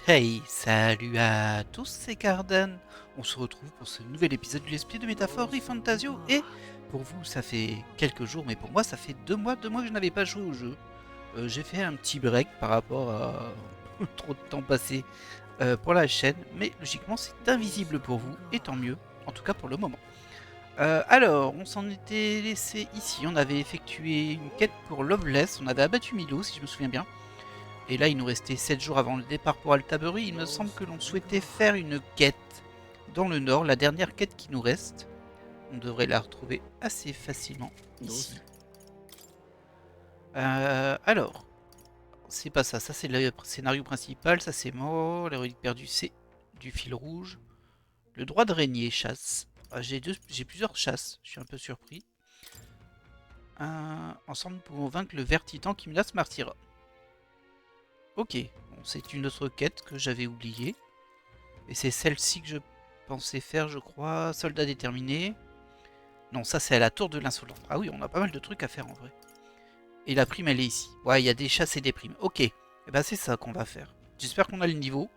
Hey, salut à tous, c'est Cardan. On se retrouve pour ce nouvel épisode de l'Esprit de Métaphore et Fantasio. Et pour vous, ça fait quelques jours, mais pour moi, ça fait 2 mois que je n'avais pas joué au jeu. J'ai fait un petit break par rapport à trop de temps passé pour la chaîne, mais logiquement, c'est invisible pour vous, et tant mieux, en tout cas pour le moment. Alors, on s'en était laissé ici. On avait effectué une quête pour Loveless. On avait abattu Milo, si je me souviens bien. Et là, il nous restait 7 jours avant le départ pour Altabury. Il me semble que l'on souhaitait faire une quête dans le nord, la dernière quête qui nous reste. On devrait la retrouver assez facilement ici. Alors, c'est pas ça. Ça, c'est le scénario principal. Ça, c'est mort. La relique perdue, c'est du fil rouge. Le droit de régner, chasse. J'ai plusieurs chasses. Je suis un peu surpris. Ensemble, nous pouvons vaincre le ver titan qui menace Martyra. Ok, bon, c'est une autre quête que j'avais oubliée. Et c'est celle-ci que je pensais faire, je crois. Soldat déterminé. Non, ça c'est à la tour de l'insolent. Ah oui, on a pas mal de trucs à faire en vrai. Et la prime, elle est ici. Ouais, il y a des chasses et des primes. Ok, et ben c'est ça qu'on va faire. J'espère qu'on a le niveau.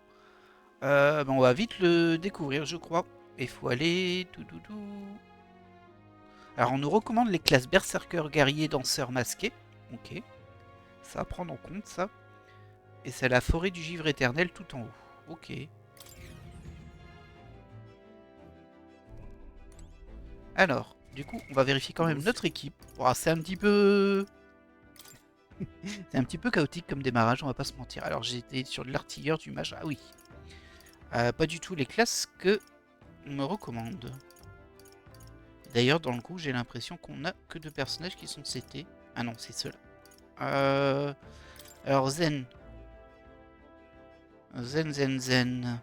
Ben, on va vite le découvrir, je crois. Il faut aller... Alors, on nous recommande les classes berserker, guerrier, danseur, masqué. Ok, ça va prendre en compte, ça. Et c'est la forêt du givre éternel tout en haut. Ok. Alors, du coup, on va vérifier quand même notre équipe. Bon, c'est un petit peu... c'est un petit peu chaotique comme démarrage, on va pas se mentir. Alors, j'étais sur de l'artilleur, du mage... Ah oui. Pas du tout les classes que on me recommande. D'ailleurs, dans le coup, j'ai l'impression qu'on a que 2 personnages qui sont CT. Ah non, c'est ceux-là. Alors, Zen. Zen.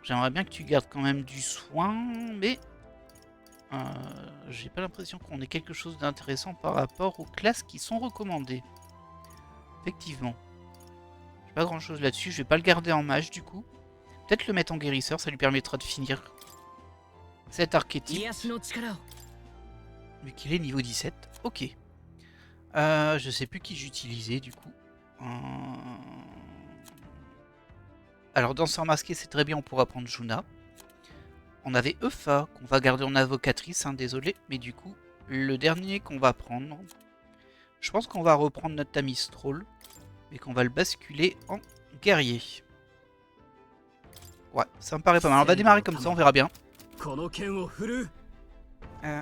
J'aimerais bien que tu gardes quand même du soin, mais... j'ai pas l'impression qu'on ait quelque chose d'intéressant par rapport aux classes qui sont recommandées. Effectivement. J'ai pas grand chose là-dessus, je vais pas le garder en mage du coup. Peut-être le mettre en guérisseur, ça lui permettra de finir cet archétype. Vu qu'il est niveau 17. Ok. Je sais plus qui j'utilisais du coup. Alors danseur masqué c'est très bien, on pourra prendre Juna. On avait Eupha qu'on va garder en avocatrice, hein, désolé. Mais du coup, le dernier qu'on va prendre... Je pense qu'on va reprendre notre ami Stroll. Et qu'on va le basculer en guerrier. Ouais, ça me paraît pas mal. On va démarrer comme ça, on verra bien.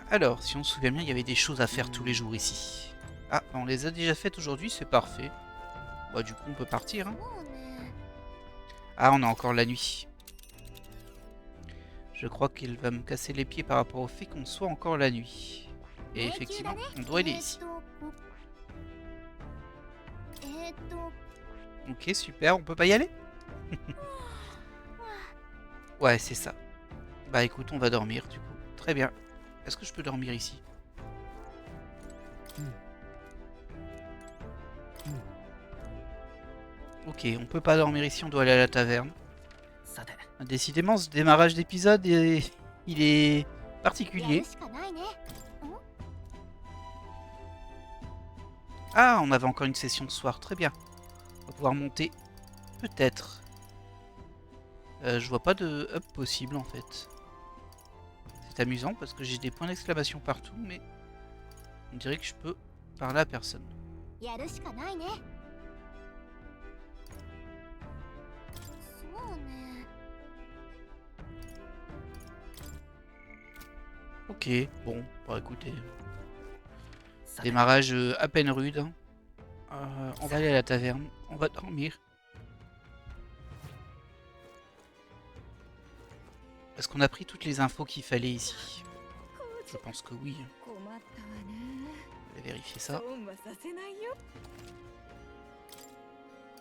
Alors, si on se souvient bien, il y avait des choses à faire tous les jours ici. Ah, on les a déjà faites aujourd'hui, c'est parfait. Bah du coup, on peut partir. Hein. Ah, on a encore la nuit. Je crois qu'il va me casser les pieds par rapport au fait qu'on soit encore la nuit. Et effectivement, on doit aller ici. Ok, super, on peut pas y aller? Ouais, c'est ça. Bah écoute, on va dormir du coup. Très bien. Est-ce que je peux dormir ici? Ok, on peut pas dormir ici, on doit aller à la taverne. Décidément, ce démarrage d'épisode, il est particulier. Ah, on avait encore une session de soir, très bien. On va pouvoir monter, peut-être. Je vois pas de up possible en fait. C'est amusant parce que j'ai des points d'exclamation partout, mais on dirait que je peux parler à personne. Ok, bon, bah écoutez. Démarrage à peine rude. Hein. On va aller à la taverne, on va dormir. Est-ce qu'on a pris toutes les infos qu'il fallait ici? Je pense que oui. On va vérifier ça.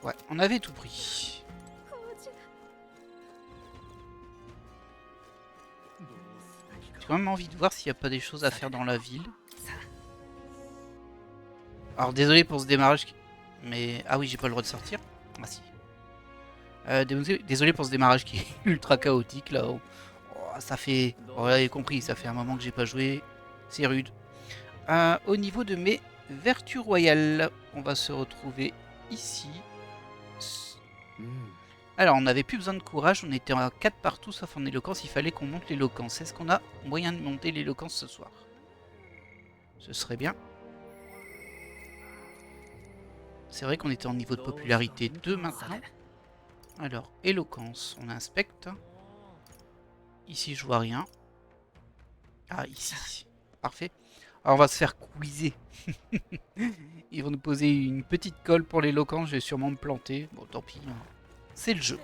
Ouais, on avait tout pris. J'ai quand même envie de voir s'il n'y a pas des choses à faire dans la ville. Alors désolé pour ce démarrage, mais... Ah oui, j'ai pas le droit de sortir. Ah si. Désolé pour ce démarrage qui est ultra chaotique là. Oh, ça fait... Vous avez compris, ça fait un moment que j'ai pas joué. C'est rude. Au niveau de mes vertu royale. On va se retrouver ici. Alors, on n'avait plus besoin de courage, on était à 4 partout sauf en éloquence, il fallait qu'on monte l'éloquence. Est-ce qu'on a moyen de monter l'éloquence ce soir? Ce serait bien. C'est vrai qu'on était en niveau de popularité 2 maintenant. Alors, éloquence, on inspecte. Ici, je vois rien. Ah, ici. Parfait. Alors, on va se faire quizer. Ils vont nous poser une petite colle pour l'éloquence, je vais sûrement me planter. Bon, tant pis. Hein. C'est le jeu.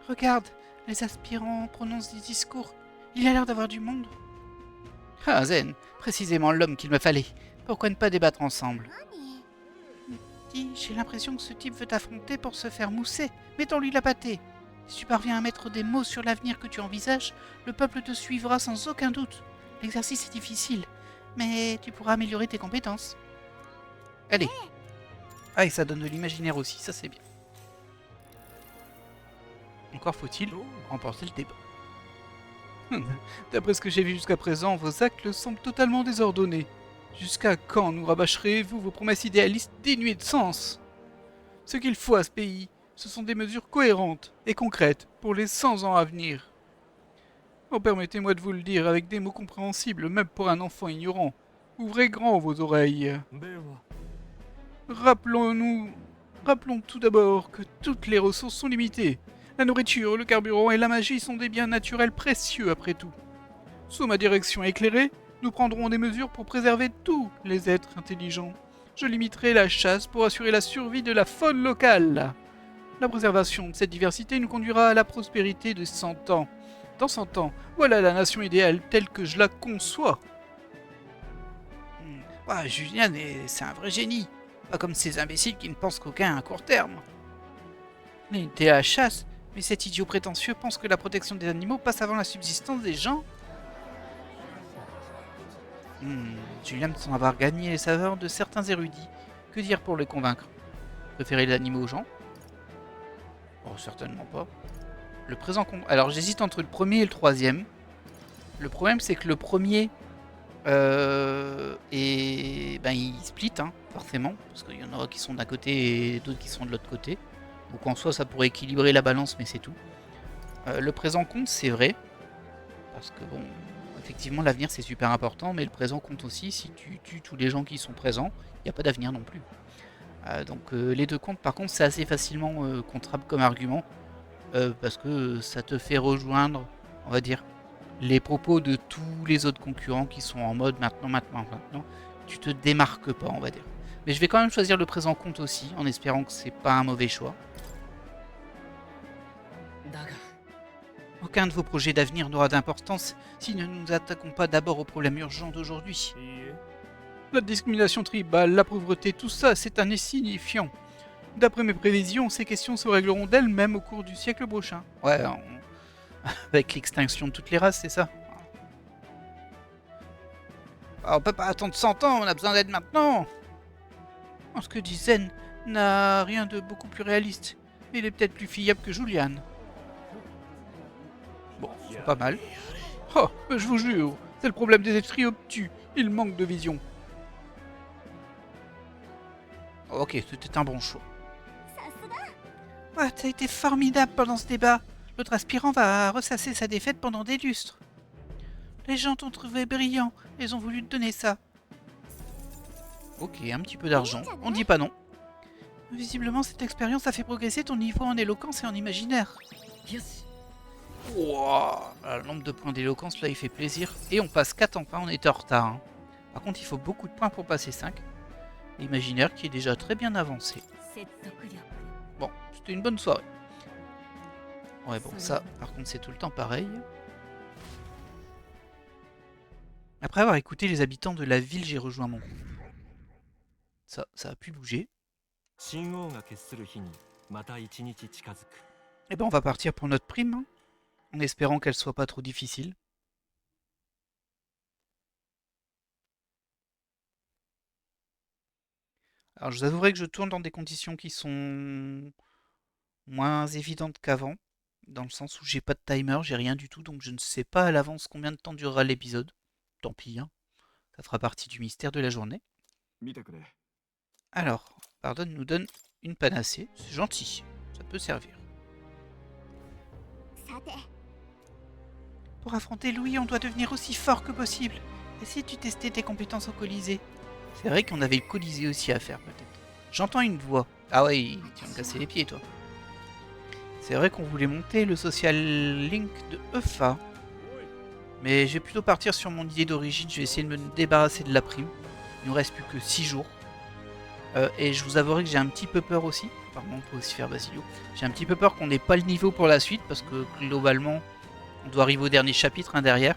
Regarde, les aspirants prononcent des discours. Il a l'air d'avoir du monde. Ah, Zen, précisément l'homme qu'il me fallait. Pourquoi ne pas débattre ensemble? Dis, j'ai l'impression que ce type veut t'affronter pour se faire mousser. Mettons-lui la pâtée. Si tu parviens à mettre des mots sur l'avenir que tu envisages, le peuple te suivra sans aucun doute. L'exercice est difficile, mais tu pourras améliorer tes compétences. Allez. Ah, et ça donne de l'imaginaire aussi, ça c'est bien. Encore faut-il remporter le débat. D'après ce que j'ai vu jusqu'à présent, vos actes semblent totalement désordonnés. Jusqu'à quand nous rabâcherez-vous vos promesses idéalistes dénuées de sens? Ce qu'il faut à ce pays, ce sont des mesures cohérentes et concrètes pour les 100 ans à venir. Oh, permettez-moi de vous le dire avec des mots compréhensibles, même pour un enfant ignorant. Ouvrez grand vos oreilles. Rappelons tout d'abord que toutes les ressources sont limitées. La nourriture, le carburant et la magie sont des biens naturels précieux après tout. Sous ma direction éclairée, nous prendrons des mesures pour préserver tous les êtres intelligents. Je limiterai la chasse pour assurer la survie de la faune locale. La préservation de cette diversité nous conduira à la prospérité de 100 ans. Dans 100 ans, voilà la nation idéale telle que je la conçois. Julian, c'est un vrai génie. Pas comme ces imbéciles qui ne pensent qu'aucun à court terme. Il était à la chasse, mais cet idiot prétentieux pense que la protection des animaux passe avant la subsistance des gens. Julian semble avoir gagné les saveurs de certains érudits. Que dire pour les convaincre? Préférer les animaux aux gens? Oh, certainement pas. Le présent compte. Alors j'hésite entre le premier et le troisième. Le problème c'est que le premier il split hein, forcément, parce qu'il y en aura qui sont d'un côté et d'autres qui sont de l'autre côté. Donc en soi ça pourrait équilibrer la balance mais c'est tout. Le présent compte c'est vrai, parce que bon, effectivement l'avenir c'est super important, mais le présent compte aussi. Si tu tues tous les gens qui sont présents, il n'y a pas d'avenir non plus. Donc les deux comptes par contre c'est assez facilement contrable comme argument, parce que ça te fait rejoindre, on va dire, les propos de tous les autres concurrents qui sont en mode maintenant. Tu te démarques pas, on va dire. Mais je vais quand même choisir le présent compte aussi, en espérant que c'est pas un mauvais choix. Aucun de vos projets d'avenir n'aura d'importance si nous ne nous attaquons pas d'abord aux problèmes urgents d'aujourd'hui. La discrimination tribale, la pauvreté, tout ça, c'est un insignifiant. D'après mes prévisions, ces questions se régleront d'elles-mêmes au cours du siècle prochain. Ouais, avec l'extinction de toutes les races, c'est ça. On peut pas attendre 100 ans, on a besoin d'aide maintenant. Ce que dit Zen n'a rien de beaucoup plus réaliste. Il est peut-être plus fiable que Julian. Bon, c'est pas mal. Oh, je vous jure, c'est le problème des esprits obtus. Ils manquent de vision. Ok, c'était un bon choix. Ouais, t'as été formidable pendant ce débat. L'autre aspirant va ressasser sa défaite pendant des lustres. Les gens t'ont trouvé brillant, ils ont voulu te donner ça. Ok, un petit peu d'argent, on dit pas non. Visiblement, cette expérience a fait progresser ton niveau en éloquence et en imaginaire. Wow, le nombre de points d'éloquence, là, il fait plaisir. Et on passe 4 enfin, on était en retard. Hein. Par contre, il faut beaucoup de points pour passer 5. L'imaginaire qui est déjà très bien avancé. Bon, c'était une bonne soirée. Ouais, bon, ça, par contre, c'est tout le temps pareil. Après avoir écouté les habitants de la ville, j'ai rejoint mon groupe. Ça a pu bouger. Eh ben, on va partir pour notre prime, hein, en espérant qu'elle soit pas trop difficile. Alors, je vous avouerai que je tourne dans des conditions qui sont moins évidentes qu'avant. Dans le sens où j'ai pas de timer, j'ai rien du tout, donc je ne sais pas à l'avance combien de temps durera l'épisode. Tant pis, hein. Ça fera partie du mystère de la journée. Alors, Pardonne nous donne une panacée, c'est gentil, ça peut servir. Pour affronter Louis, on doit devenir aussi fort que possible. Et si tu testais tes compétences au Colisée? C'est vrai qu'on avait le Colisée aussi à faire peut-être. J'entends une voix. Ah ouais, tu vas me casser les pieds toi. C'est vrai qu'on voulait monter le social link de EFA. Mais je vais plutôt partir sur mon idée d'origine, je vais essayer de me débarrasser de la prime. Il nous reste plus que 6 jours. Et je vous avouerai que j'ai un petit peu peur aussi. Pardon, on peut aussi faire Basilio. J'ai un petit peu peur qu'on n'ait pas le niveau pour la suite, parce que globalement, on doit arriver au dernier chapitre derrière.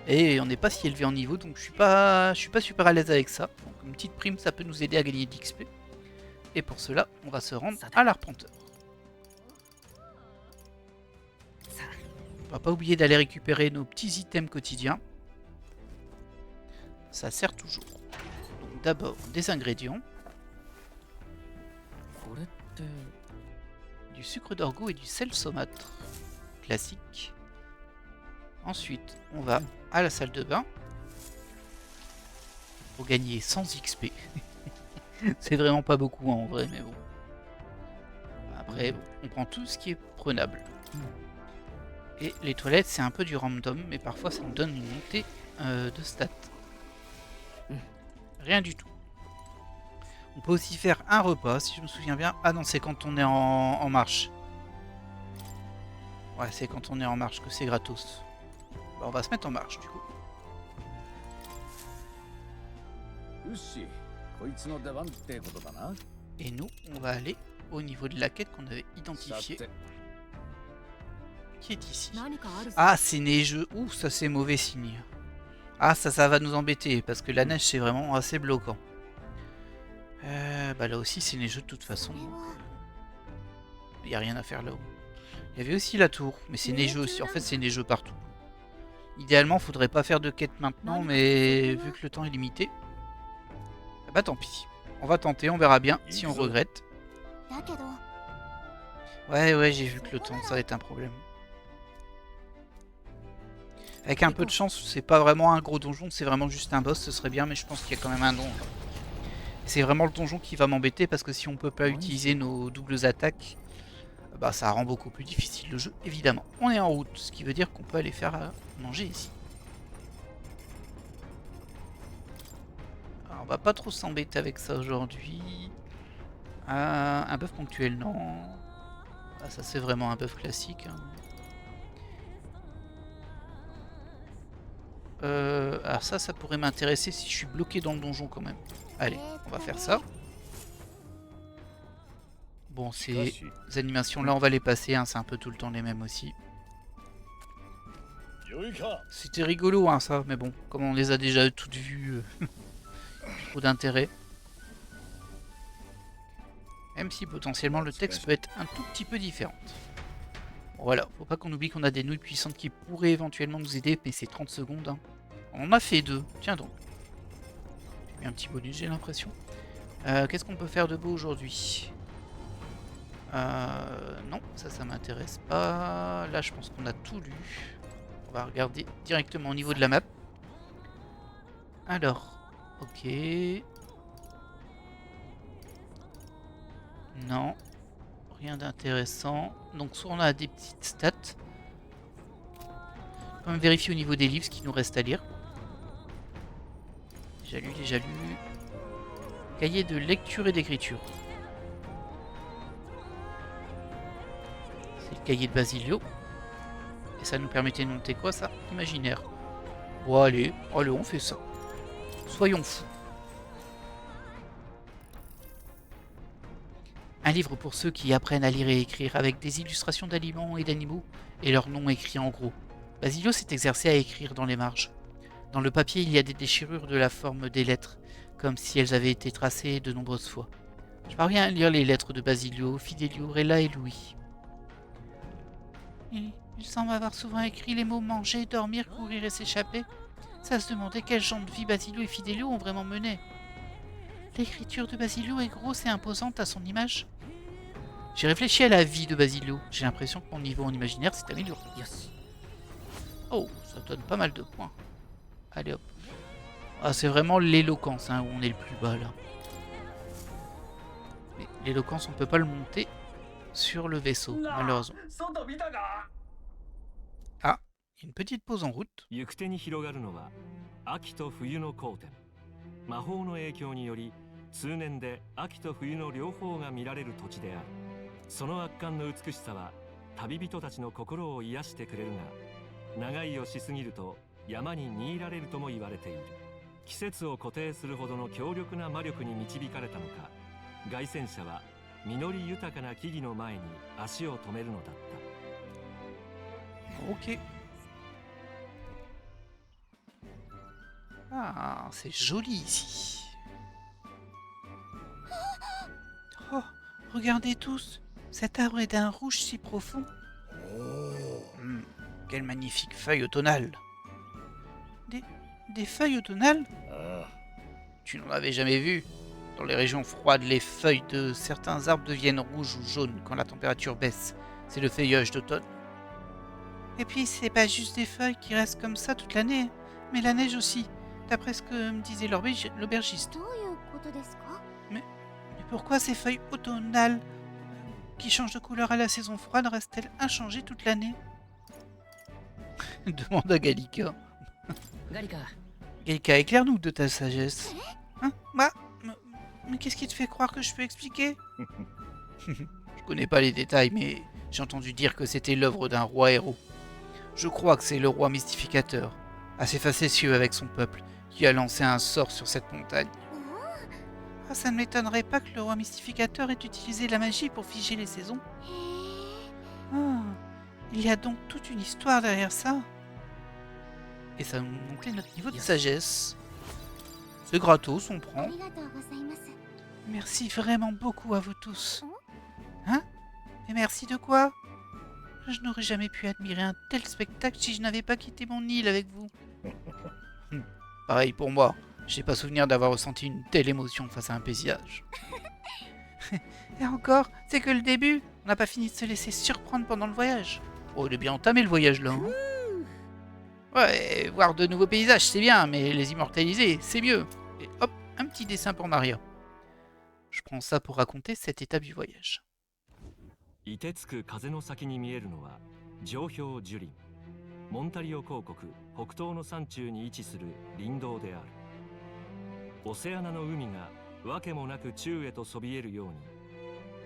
Et on n'est pas si élevé en niveau, donc je suis pas super à l'aise avec ça. Donc une petite prime, ça peut nous aider à gagner d'XP. Et pour cela, on va se rendre à l'arpenteur. On va pas oublier d'aller récupérer nos petits items quotidiens. Ça sert toujours. Donc d'abord des ingrédients. Du sucre d'orgo et du sel saumâtre. Classique. Ensuite, on va à la salle de bain. Pour gagner 100 XP. C'est vraiment pas beaucoup en vrai, mais bon. Après, bon, on prend tout ce qui est prenable. Et les toilettes, c'est un peu du random, mais parfois ça nous donne une montée de stats. Rien du tout. On peut aussi faire un repas, si je me souviens bien. Ah non, c'est quand on est en marche. Ouais, c'est quand on est en marche que c'est gratos. Bah, on va se mettre en marche, du coup. Et nous, on va aller au niveau de la quête qu'on avait identifiée. Qui est ici? Ah, c'est neigeux. Ouh, ça c'est mauvais signe. Ah, ça va nous embêter, parce que la neige c'est vraiment assez bloquant. Bah là aussi c'est neigeux de toute façon. Il n'y a rien à faire là-haut. Il y avait aussi la tour, mais c'est neigeux aussi. En fait, c'est neigeux partout. Idéalement, faudrait pas faire de quête maintenant, mais vu que le temps est limité, bah tant pis. On va tenter, on verra bien si on regrette. Ouais, j'ai vu que le temps, ça va être un problème. Avec un peu de chance, c'est pas vraiment un gros donjon, c'est vraiment juste un boss, ce serait bien, mais je pense qu'il y a quand même un donjon. C'est vraiment le donjon qui va m'embêter, parce que si on peut pas utiliser nos doubles attaques, bah ça rend beaucoup plus difficile le jeu, évidemment. On est en route, ce qui veut dire qu'on peut aller faire à manger ici. Alors, on va pas trop s'embêter avec ça aujourd'hui. Un bœuf ponctuel, non. Ah, ça c'est vraiment un bœuf classique. Hein. Alors ça pourrait m'intéresser si je suis bloqué dans le donjon quand même. Allez, on va faire ça. Bon, ces animations là on va les passer, hein, c'est un peu tout le temps les mêmes aussi. C'était rigolo hein ça, mais bon, comme on les a déjà toutes vues, trop d'intérêt. Même si potentiellement le texte peut être un tout petit peu différent. Bon, voilà, faut pas qu'on oublie qu'on a des nouilles puissantes qui pourraient éventuellement nous aider, mais c'est 30 secondes. Hein. On en a fait 2, tiens donc. J'ai eu un petit bonus, j'ai l'impression. Qu'est-ce qu'on peut faire de beau aujourd'hui? Non, ça m'intéresse pas. Là, je pense qu'on a tout lu. On va regarder directement au niveau de la map. Alors, ok. Non, rien d'intéressant. Donc, soit on a des petites stats. On va quand même vérifier au niveau des livres ce qu'il nous reste à lire. Déjà lu. Cahier de lecture et d'écriture. C'est le cahier de Basilio. Et ça nous permettait de monter quoi ça? Imaginaire. Bon allez, on fait ça. Soyons fous. Un livre pour ceux qui apprennent à lire et écrire avec des illustrations d'aliments et d'animaux et leurs noms écrits en gros. Basilio s'est exercé à écrire dans les marges. Dans le papier, il y a des déchirures de la forme des lettres, comme si elles avaient été tracées de nombreuses fois. Je parviens à lire les lettres de Basilio, Fidelio, Rella et Louis. Il semble avoir souvent écrit les mots manger, dormir, courir et s'échapper. Ça se demandait quel genre de vie Basilio et Fidelio ont vraiment mené. L'écriture de Basilio est grosse et imposante à son image. J'ai réfléchi à la vie de Basilo. J'ai l'impression que mon niveau en imaginaire s'est amélioré. Oh, ça donne pas mal de points. Allez hop. Ah, c'est vraiment l'éloquence hein, où on est le plus bas là. Mais l'éloquence, on peut pas le monter sur le vaisseau, malheureusement. Ah, une petite pause en route. 行く手に広がるのは秋と冬の交点。魔法の影響により通年で秋と冬の両方が見られる土地である。その圧巻の美しさは旅人たちの心を癒してくれるが、長居をしすぎると山に煮入られるとも言われている。季節を固定するほどの強力な魔力に導かれたのか、凱旋者は実り豊かな木々の前に足を止めるのだった。Ok. Ah, c'est joli ici. Oh, regardez tous. Cet arbre est d'un rouge si profond. Quelle magnifique feuille automnale. Des feuilles automnales? Tu n'en avais jamais vu. Dans les régions froides, les feuilles de certains arbres deviennent rouges ou jaunes quand la température baisse. C'est le feuillage d'automne. Et puis, c'est pas juste des feuilles qui restent comme ça toute l'année, mais la neige aussi, d'après ce que me disait l'aubergiste. Mais pourquoi ces feuilles automnales qui changent de couleur à la saison froide restent-elles inchangées toute l'année? Demande à Gallica. Gallica, éclaire-nous de ta sagesse. Hein? Mais qu'est-ce qui te fait croire que je peux expliquer? Je connais pas les détails, mais j'ai entendu dire que c'était l'œuvre d'un roi héros. Je crois que c'est le roi mystificateur, assez facétieux avec son peuple, qui a lancé un sort sur cette montagne. Ah, ça ne m'étonnerait pas que le roi mystificateur ait utilisé la magie pour figer les saisons. Ah, il y a donc toute une histoire derrière ça. Et ça nous montait notre niveau de sagesse. C'est gratos, on prend. Merci vraiment beaucoup à vous tous. Hein? Et merci de quoi? Je n'aurais jamais pu admirer un tel spectacle si je n'avais pas quitté mon île avec vous. Pareil pour moi. Je n'ai pas souvenir d'avoir ressenti une telle émotion face à un paysage. Et encore, c'est que le début. On n'a pas fini de se laisser surprendre pendant le voyage. Oh, il est bien entamé le voyage là. Hein? Ouais, voir de nouveaux paysages c'est bien, mais les immortaliser c'est mieux. Et hop, un petit dessin pour Maria. Je prends ça pour raconter cette étape du voyage. 凍てつく風の先に見えるのは上氷樹林。モンタリオ公国北東の山中に位置する林道である。オセアナの海がわけもなく宙へとそびえるように、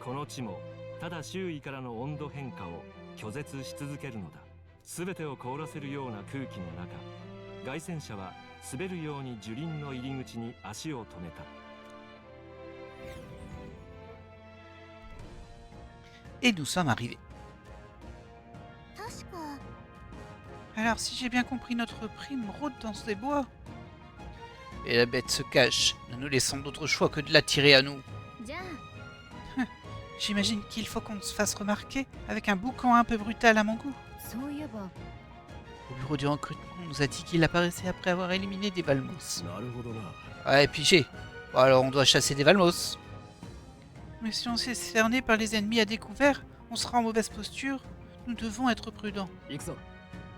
この地もただ周囲からの温度変化を拒絶し続けるのだ。すべてを凍らせるような空気の中、凱旋者は滑るように樹林の入り口に足を止めた。Et nous sommes arrivés. Alors, si j'ai bien compris, notre prime rôde dans ces bois. Et la bête se cache, ne nous laissant d'autre choix que de l'attirer à nous. J'imagine qu'il faut qu'on se fasse remarquer avec un boucan un peu brutal à mon goût. Au bureau du recrutement, on nous a dit qu'il apparaissait après avoir éliminé des Valmos. Ouais, pigé. Bon, alors on doit chasser des Valmos. Mais si on s'est cerné par les ennemis à découvert, on sera en mauvaise posture. Nous devons être prudents.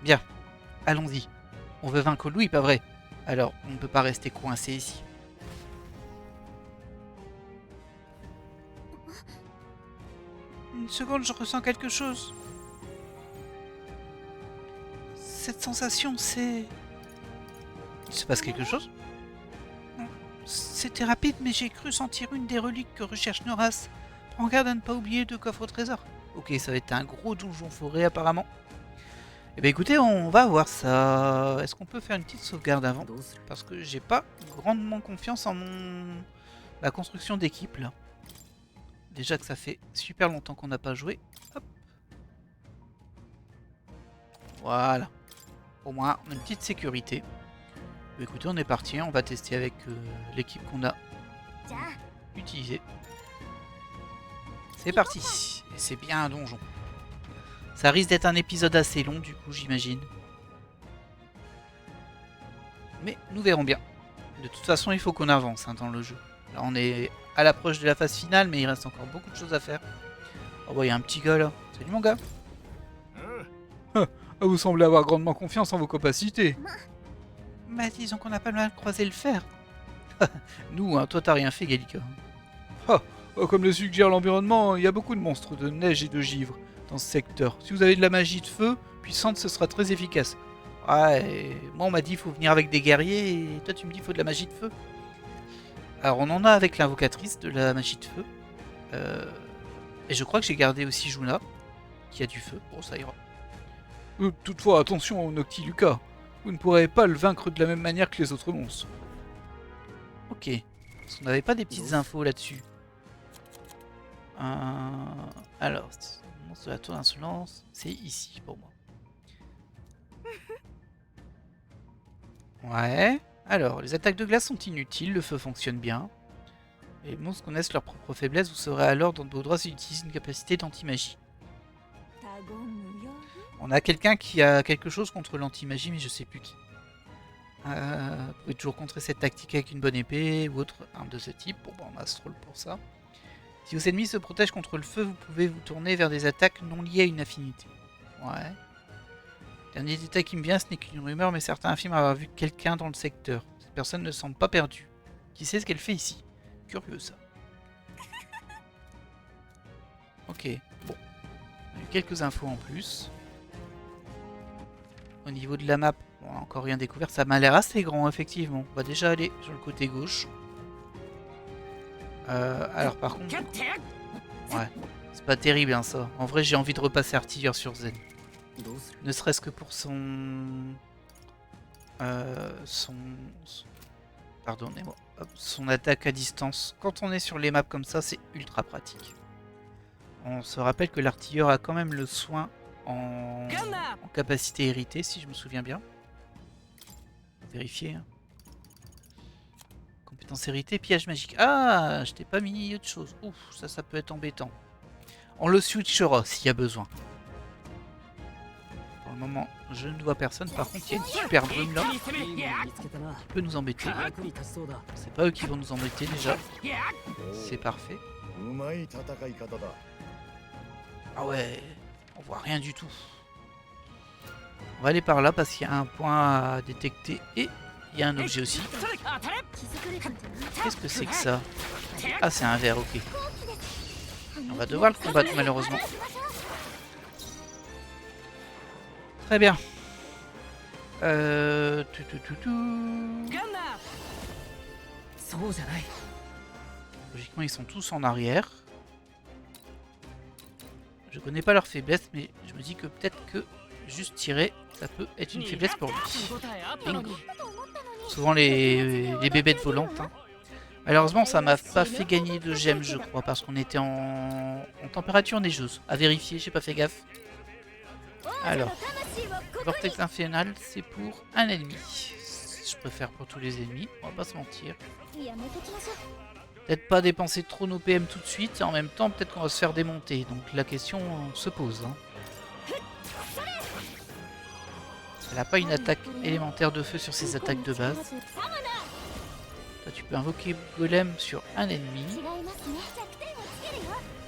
Bien, allons-y. On veut vaincre Louis, pas vrai? Alors, on ne peut pas rester coincé ici. Une seconde, je ressens quelque chose. Cette sensation, c'est... Il se passe quelque chose? C'était rapide, mais j'ai cru sentir une des reliques que recherche Noras. Prends garde à ne pas oublier de coffre au trésor. Ok, ça va être un gros donjon forêt apparemment. Eh bien écoutez, on va voir ça. Est-ce qu'on peut faire une petite sauvegarde avant? Parce que j'ai pas grandement confiance en la construction d'équipe là. Déjà que ça fait super longtemps qu'on n'a pas joué. Hop. Voilà. Au moins, on a une petite sécurité. Écoutez, on est parti, on va tester avec l'équipe qu'on a utilisée. C'est parti. Et c'est bien un donjon. Ça risque d'être un épisode assez long du coup, j'imagine. Mais nous verrons bien. De toute façon, il faut qu'on avance hein, dans le jeu. Là, on est à l'approche de la phase finale, mais il reste encore beaucoup de choses à faire. Oh bah, il y a un petit gars là. Salut mon gars. Ah, vous semblez avoir grandement confiance en vos capacités. Bah disons qu'on n'a pas mal croisé le fer. Nous, hein, toi t'as rien fait Gallica. Ah, comme le suggère l'environnement, il y a beaucoup de monstres de neige et de givre dans ce secteur. Si vous avez de la magie de feu puissante, ce sera très efficace. Ouais, moi on m'a dit il faut venir avec des guerriers et toi tu me dis il faut de la magie de feu. Alors on en a avec l'invocatrice de la magie de feu. Et je crois que j'ai gardé aussi Juna, qui a du feu. Bon, ça ira. Toutefois, attention au Noctiluca. Vous ne pourrez pas le vaincre de la même manière que les autres monstres. Ok. Parce qu'on n'avait pas des petites infos là-dessus. Alors, le monstre de la tour d'insolence, c'est ici pour moi. Ouais. Alors, les attaques de glace sont inutiles, le feu fonctionne bien. Les monstres connaissent leurs propres faiblesses, vous serez alors dans vos droits d'utiliser une capacité d'anti-magie. On a quelqu'un qui a quelque chose contre l'anti-magie, mais je sais plus qui. Vous pouvez toujours contrer cette tactique avec une bonne épée ou autre arme de ce type. Bon, bah, on a ce rôle pour ça. Si vos ennemis se protègent contre le feu, vous pouvez vous tourner vers des attaques non liées à une affinité. Ouais. Dernier détail qui me vient, ce n'est qu'une rumeur, mais certains affirment avoir vu quelqu'un dans le secteur. Cette personne ne semble pas perdue. Qui sait ce qu'elle fait ici? Curieux ça. Ok, bon. On a eu quelques infos en plus. Au niveau de la map, on n'a encore rien découvert. Ça m'a l'air assez grand, effectivement. On va déjà aller sur le côté gauche. Alors par contre... Ouais, c'est pas terrible hein, ça. En vrai, j'ai envie de repasser artilleur sur Zen. Ne serait-ce que pour son... Pardonnez-moi. Son attaque à distance. Quand on est sur les maps comme ça, c'est ultra pratique. On se rappelle que l'artilleur a quand même le soin en capacité héritée, si je me souviens bien. Vérifier. Hein. Compétence héritée, piège magique. Ah, je t'ai pas mis autre chose. Ouf, ça peut être embêtant. On le switchera s'il y a besoin. Pour le moment, je ne vois personne. Par contre, il y a une super brume là qui peut nous embêter. C'est pas eux qui vont nous embêter déjà. C'est parfait. Ah ouais, on voit rien du tout. On va aller par là parce qu'il y a un point à détecter et il y a un objet aussi. Qu'est-ce que c'est que ça? Ah, c'est un verre, ok. On va devoir le combattre malheureusement. Très bien. Logiquement, ils sont tous en arrière. Je connais pas leur faiblesse, mais je me dis que peut-être que juste tirer, ça peut être une faiblesse pour lui. Bingo. Souvent les bébêtes volantes. Hein. Malheureusement, ça m'a pas fait gagner de gemmes, je crois, parce qu'on était en température neigeuse. À vérifier, j'ai pas fait gaffe. Alors, vortex infernal, c'est pour un ennemi. Je préfère pour tous les ennemis, on va pas se mentir. Peut-être pas dépenser trop nos PM tout de suite, et en même temps, peut-être qu'on va se faire démonter. Donc la question se pose. Hein. Elle n'a pas une attaque élémentaire de feu sur ses attaques de base. Là, tu peux invoquer Golem sur un ennemi.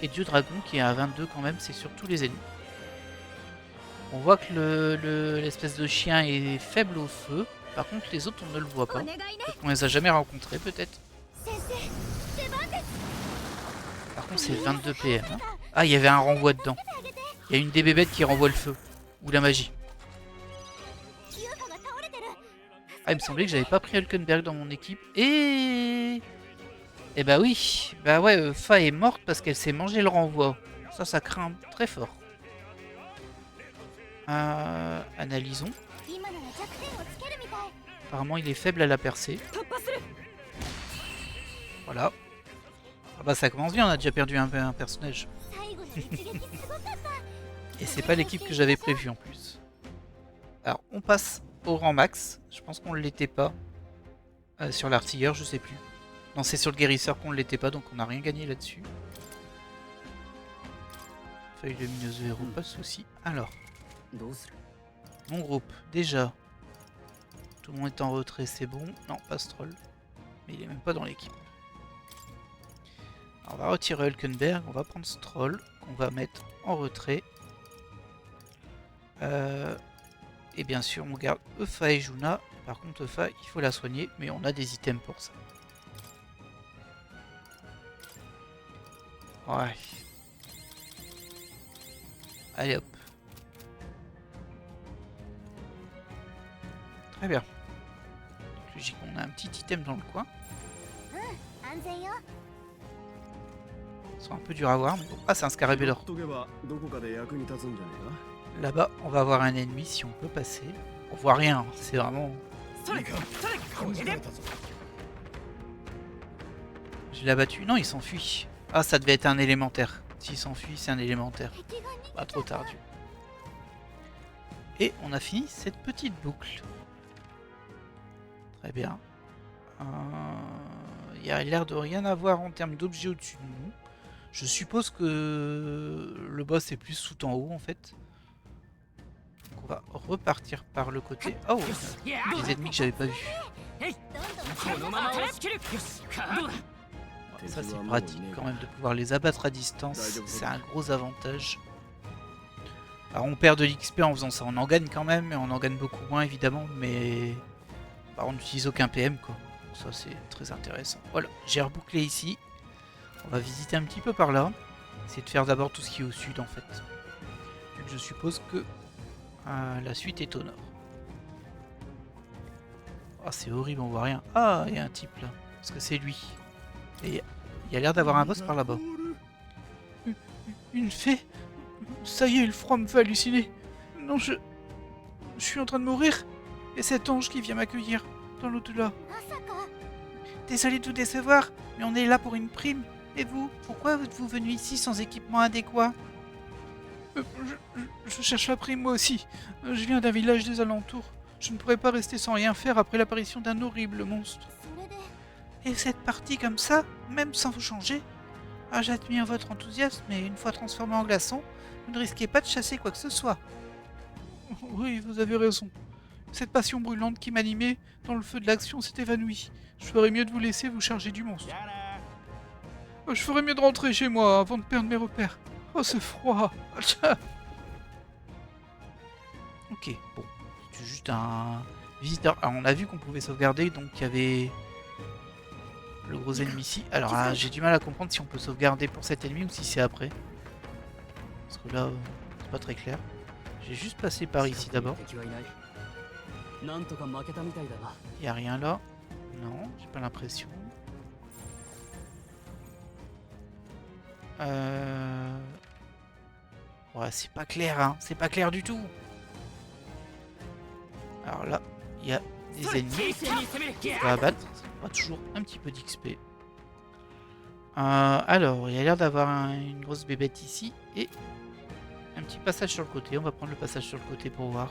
Et Dieu Dragon qui est à 22 quand même, c'est sur tous les ennemis. On voit que l'espèce de chien est faible au feu. Par contre, les autres, on ne le voit pas. Peut-être qu'on les a jamais rencontrés, peut-être. Par contre, c'est 22 PM. Hein. Ah, il y avait un renvoi dedans. Il y a une des bébêtes qui renvoie le feu. Ou la magie. Ah, il me semblait que j'avais pas pris Hulkenberg dans mon équipe. Et... Eh bah oui. Bah ouais, Fa est morte parce qu'elle s'est mangé le renvoi. Ça craint très fort. Analysons. Apparemment, il est faible à la percée. Voilà. Ah bah ça commence bien, on a déjà perdu un personnage. Et c'est pas l'équipe que j'avais prévue en plus. Alors, on passe au rang max. Je pense qu'on ne l'était pas. Sur l'artilleur, je sais plus. Non, c'est sur le guérisseur qu'on ne l'était pas, donc on n'a rien gagné là-dessus. Feuille lumineuse de héros, pas de soucis. Alors, mon groupe, déjà. Tout le monde est en retrait, c'est bon. Non, pas Stroll. Mais il est même pas dans l'équipe. On va retirer Hulkenberg, on va prendre Stroll. qu'on va mettre en retrait. Et bien sûr, on garde Eufa et Juna. Par contre, Eufa, il faut la soigner, mais on a des items pour ça. Ouais. Allez hop. Très bien. Donc, logiquement, on a un petit item dans le coin. Ils sont un peu durs à voir, mais bon. Ah, c'est un Scarabellor. Là-bas, on va avoir un ennemi si on peut passer. On voit rien, c'est vraiment... Je l'ai abattu. Non, il s'enfuit. Ah, ça devait être un élémentaire. S'il s'enfuit, c'est un élémentaire. Pas trop tard. Et on a fini cette petite boucle. Très bien. Il y a l'air de rien avoir en termes d'objets au-dessus de nous. Je suppose que le boss est plus tout en haut en fait. Donc on va repartir par le côté. Oh, des ennemis que j'avais pas vus. Ça c'est pratique quand même de pouvoir les abattre à distance. C'est un gros avantage. Alors on perd de l'XP en faisant ça. On en gagne quand même, mais on en gagne beaucoup moins évidemment. Mais on n'utilise aucun PM quoi. Ça c'est très intéressant. Voilà, j'ai rebouclé ici. On va visiter un petit peu par là. Essayer de faire d'abord tout ce qui est au sud en fait. Vu que je suppose que la suite est au nord. Ah, c'est horrible, on voit rien. Ah, il y a un type là. Parce que c'est lui. Et il y a l'air d'avoir un boss par là-bas. Une fée? Ça y est, le froid me fait halluciner. Non, je suis en train de mourir. Et cet ange qui vient m'accueillir dans l'au-delà. Désolé de vous décevoir, mais on est là pour une prime. Et vous, pourquoi êtes-vous venu ici sans équipement adéquat? Je cherche la prime moi aussi. Je viens d'un village des alentours. Je ne pourrais pas rester sans rien faire après l'apparition d'un horrible monstre. Et cette partie comme ça, même sans vous changer? Ah, j'admire votre enthousiasme, mais une fois transformé en glaçon, vous ne risquez pas de chasser quoi que ce soit. Oui, vous avez raison. Cette passion brûlante qui m'animait dans le feu de l'action s'est évanouie. Je ferais mieux de vous laisser vous charger du monstre. Je ferais mieux de rentrer chez moi avant de perdre mes repères. Oh, c'est froid. Ok, bon. C'est juste un visiteur. Alors, on a vu qu'on pouvait sauvegarder, donc il y avait le gros ennemi ici. Alors, j'ai du mal à comprendre si on peut sauvegarder pour cet ennemi ou si c'est après. Parce que là, c'est pas très clair. J'ai juste passé par ici d'abord. Il n'y a rien là. Non, j'ai pas l'impression. Ouais, c'est pas clair, hein. C'est pas clair du tout. Alors là, il y a des ennemis qu'on va abattre. Ça fera toujours un petit peu d'XP. Alors, il y a l'air d'avoir une grosse bébête ici. Et un petit passage sur le côté. On va prendre le passage sur le côté pour voir.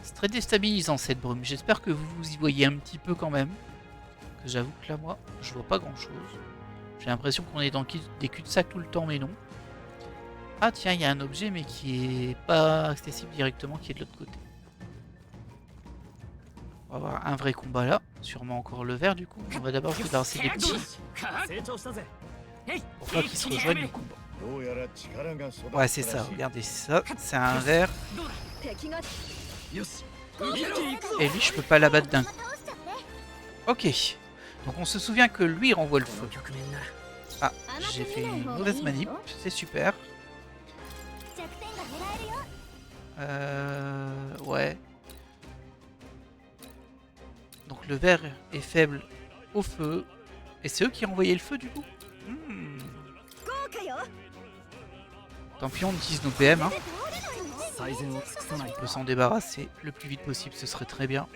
C'est très déstabilisant cette brume. J'espère que vous y voyez un petit peu quand même. Que j'avoue que là, moi, je vois pas grand chose. J'ai l'impression qu'on est dans des cul-de-sac tout le temps, mais non. Ah tiens, il y a un objet, mais qui est pas accessible directement, qui est de l'autre côté. On va avoir un vrai combat là. Sûrement encore le vert du coup. On va d'abord se débarrasser des petits. Pour pas qu'ils se rejoignent le combat. Ouais, c'est ça. Regardez ça. C'est un vert. Et lui, je peux pas l'abattre d'un coup. Ok. Donc on se souvient que lui renvoie le feu. Ah, j'ai fait une mauvaise manip. C'est super. Ouais. Donc le vert est faible au feu. Et c'est eux qui renvoyaient le feu du coup. Tant pis, on utilise nos PM. Hein. On peut s'en débarrasser le plus vite possible, ce serait très bien.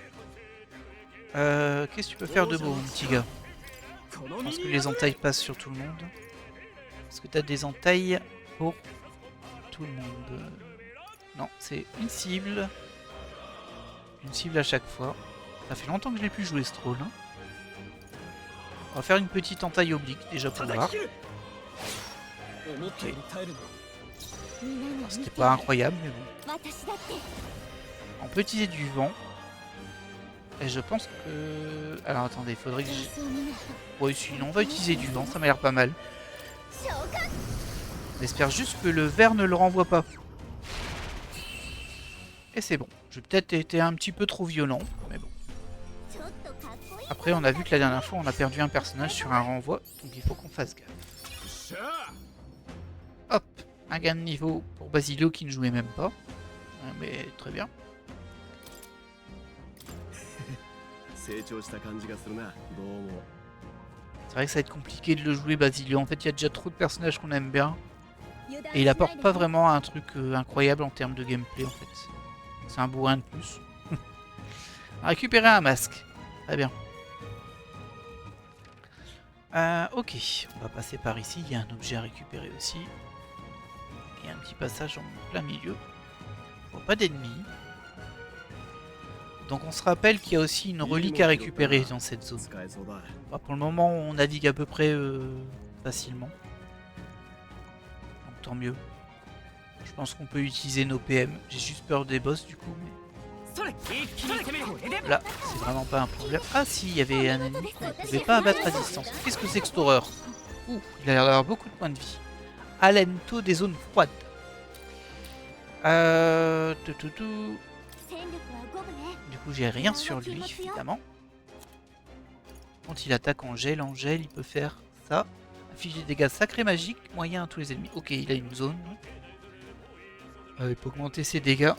Qu'est-ce que tu peux faire de beau, mon petit gars? Je pense que les entailles passent sur tout le monde. Est-ce que tu as des entailles pour tout le monde? Non, c'est une cible. Une cible à chaque fois. Ça fait longtemps que je n'ai plus joué ce troll. Hein. On va faire une petite entaille oblique déjà pour voir. Okay. C'était pas incroyable, mais bon. On peut utiliser du vent. Et je pense que... Alors attendez, faudrait que... Ouais, sinon on va utiliser du vent, ça m'a l'air pas mal. J'espère juste que le verre ne le renvoie pas. Et c'est bon. J'ai peut-être été un petit peu trop violent, mais bon. Après, on a vu que la dernière fois, on a perdu un personnage sur un renvoi, donc il faut qu'on fasse gaffe. Hop, un gain de niveau pour Basilio qui ne jouait même pas. Mais très bien. C'est vrai que ça va être compliqué de le jouer Basilio. En fait, il y a déjà trop de personnages qu'on aime bien. Et il apporte pas vraiment un truc incroyable en termes de gameplay en fait. C'est un bourrin de plus. Récupérer un masque. Très bien. Ok, on va passer par ici. Il y a un objet à récupérer aussi. Il y a un petit passage en plein milieu. Bon, pas d'ennemis. Donc on se rappelle qu'il y a aussi une relique à récupérer dans cette zone. Bon, pour le moment, on navigue à peu près facilement. Donc tant mieux. Je pense qu'on peut utiliser nos PM. J'ai juste peur des boss du coup. Mais... Là, c'est vraiment pas un problème. Ah si, il y avait un ennemi qu'on ne pouvait pas abattre à distance. Qu'est-ce que c'est que cette horreur? Ouh, il a l'air d'avoir beaucoup de points de vie. Alento des zones froides. Du coup, j'ai rien sur lui, évidemment. Quand il attaque en gel, il peut faire ça. Affiche des dégâts sacrés magiques, moyen à tous les ennemis. Ok, il a une zone. Il peut augmenter ses dégâts.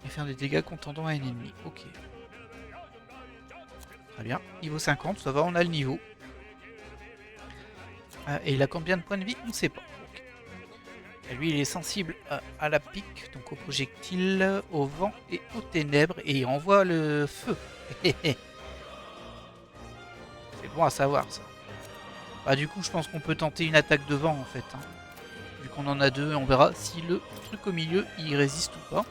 Et faire des dégâts contendant à un ennemi. Ok. Très bien. Niveau 50, ça va, on a le niveau. Et il a combien de points de vie? On ne sait pas. Okay. Et lui, il est sensible à la pique, donc aux projectiles, au vent et aux ténèbres. Et il renvoie le feu. C'est bon à savoir, ça. Bah, du coup, je pense qu'on peut tenter une attaque de vent, en fait. Hein. Vu qu'on en a deux, on verra si le truc au milieu, il résiste ou pas.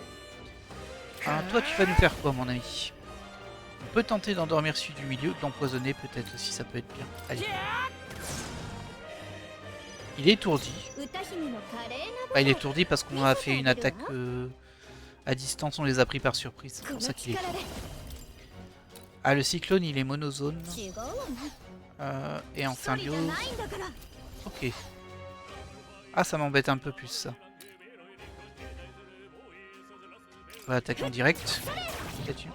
Toi, tu vas nous faire quoi, mon ami? On peut tenter d'endormir celui du milieu, de l'empoisonner peut-être aussi, ça peut être bien. Allez. Il est étourdi. Bah, il est étourdi parce qu'on a fait une attaque à distance, on les a pris par surprise. C'est pour ça qu'il est étourdi. Ah, le cyclone, il est monozone. Et en symbiose. Ok. Ah, ça m'embête un peu plus, ça. On va attaquer en direct.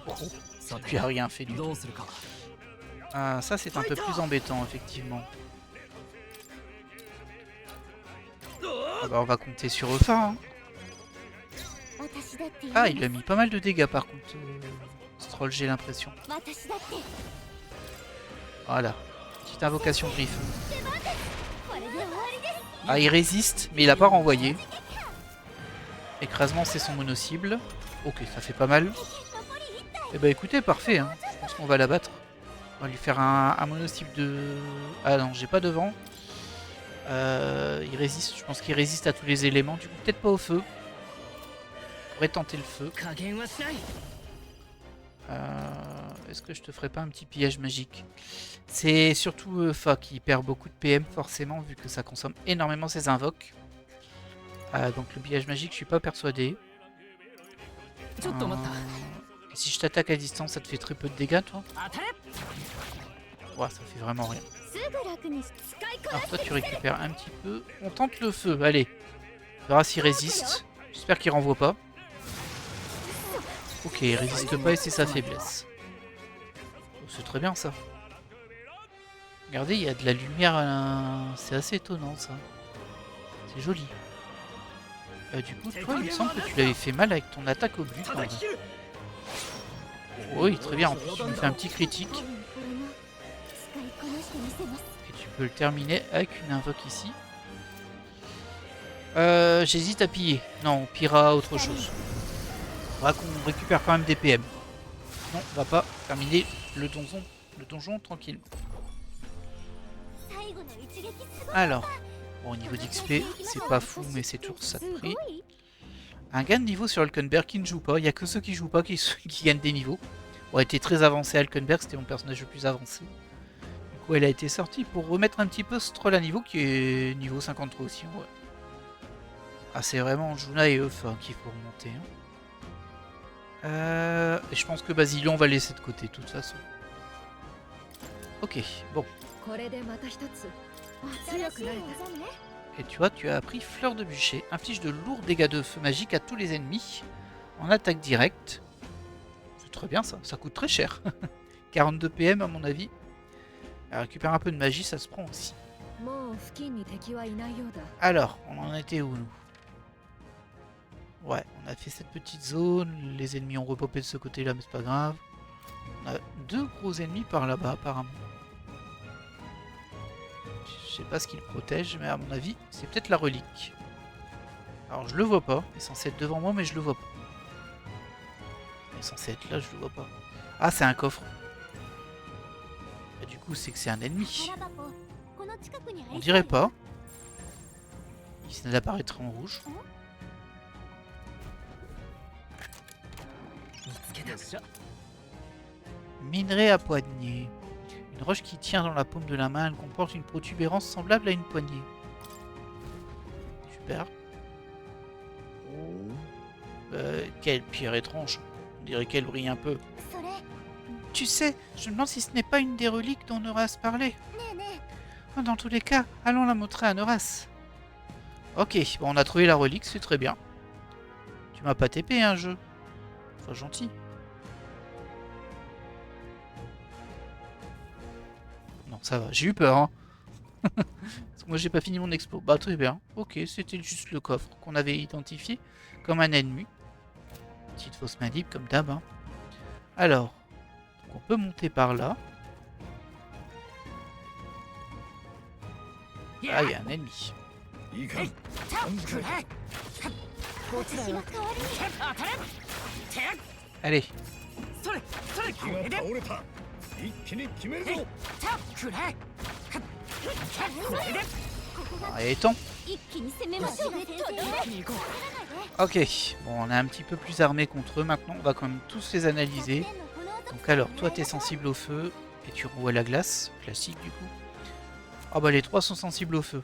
Oh, ça lui a rien fait du tout. Ça, c'est un peu plus embêtant, effectivement. Ah bah, on va compter sur Eufa. Hein. Ah, il a mis pas mal de dégâts, par contre. Stroll, j'ai l'impression. Voilà. Petite invocation griffe. Ah, il résiste, mais il a pas renvoyé. Écrasement, c'est son mono-cible. Ok, ça fait pas mal. Eh bah écoutez, parfait. Hein. Je pense qu'on va la battre. On va lui faire un mono-cible de... Ah non, j'ai pas de vent. Il résiste, je pense qu'il résiste à tous les éléments. Du coup, peut-être pas au feu. On pourrait tenter le feu. Est-ce que je te ferais pas un petit pillage magique? C'est surtout Fa qui perd beaucoup de PM forcément vu que ça consomme énormément ses invoques. Donc le pillage magique, je suis pas persuadé. Si je t'attaque à distance, ça te fait très peu de dégâts, toi? Ouais, ça fait vraiment rien. Alors toi, tu récupères un petit peu. On tente le feu, allez. On verra s'il résiste. J'espère qu'il renvoie pas. Ok, il résiste pas et c'est sa faiblesse. Oh, c'est très bien ça. Regardez, il y a de la lumière. C'est assez étonnant ça. C'est joli. Du coup, toi, il me semble que tu l'avais fait mal avec ton attaque au but. Oui, très bien. En plus, tu me fais un petit critique. Et tu peux le terminer avec une invoque ici. J'hésite à piller. Non, on pillera autre chose. On va qu'on récupère quand même des PM. Non, on va pas terminer le donjon tranquille. Alors, bon, au niveau d'XP, c'est pas fou, mais c'est toujours ça de prix. Un gain de niveau sur Hulkenberg qui ne joue pas. Il n'y a que ceux qui jouent pas qui gagnent des niveaux. On a été très avancé à Hulkenberg, c'était mon personnage le plus avancé. Du coup, elle a été sortie pour remettre un petit peu ce troll à niveau qui est niveau 53 aussi. Ouais. Ah, c'est vraiment Juna et Euf hein, qu'il faut remonter. Hein. Et je pense que Basilio, on va le laisser de côté, de toute façon. Ok, bon. これでまた一つ強くなれた。 Et tu vois, tu as appris Fleur de Bûcher. Inflige de lourds dégâts de feu magique à tous les ennemis en attaque directe. C'est très bien ça, ça coûte très cher. 42 PM à mon avis. Elle récupère un peu de magie, ça se prend aussi. もう付近に敵はいないようだ。 Alors, on en était où nous? Ouais, on a fait cette petite zone, les ennemis ont repopé de ce côté-là, mais c'est pas grave. On a 2 gros ennemis par là-bas apparemment. Je sais pas ce qu'ils protègent, mais à mon avis, c'est peut-être la relique. Alors je le vois pas, il est censé être devant moi, mais je le vois pas. Il est censé être là, je le vois pas. Ah, c'est un coffre. Et du coup, c'est que c'est un ennemi. On dirait pas. Il apparaîtra en rouge. Minerai à poignée. Une roche qui tient dans la paume de la main, elle comporte une protubérance semblable à une poignée. Super. Quelle pierre étrange. On dirait qu'elle brille un peu. Tu sais, je me demande si ce n'est pas une des reliques dont Noras parlait. Dans tous les cas, allons la montrer à Noras. Ok, bon, on a trouvé la relique, c'est très bien. Tu m'as pas TP, hein, jeu. Sois gentil. Non, ça va, j'ai eu peur, hein. Parce que moi, j'ai pas fini mon expo. Bah, très bien. Ok, c'était juste le coffre qu'on avait identifié comme un ennemi. Petite fausse manip, comme d'hab, hein. Alors, donc on peut monter par là. Ah, il y a un ennemi. Allez. Ah, il est temps. Ok, bon, on est un petit peu plus armé contre eux maintenant. On va quand même tous les analyser. Donc alors, toi t'es sensible au feu et tu roues à la glace, classique du coup. Ah bah les trois sont sensibles au feu.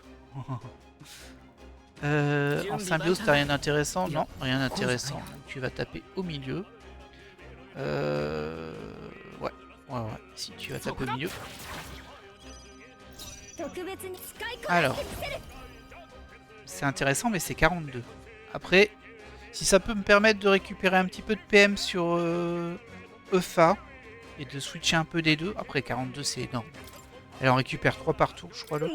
En symbiose t'as rien d'intéressant? Non, rien d'intéressant. Donc tu vas taper au milieu. Ouais, si tu vas taper au milieu. Alors, c'est intéressant mais c'est 42. Après, si ça peut me permettre de récupérer un petit peu de PM sur EFA et de switcher un peu des deux, après 42 c'est énorme. Elle en récupère 3 par tour, je crois l'autre.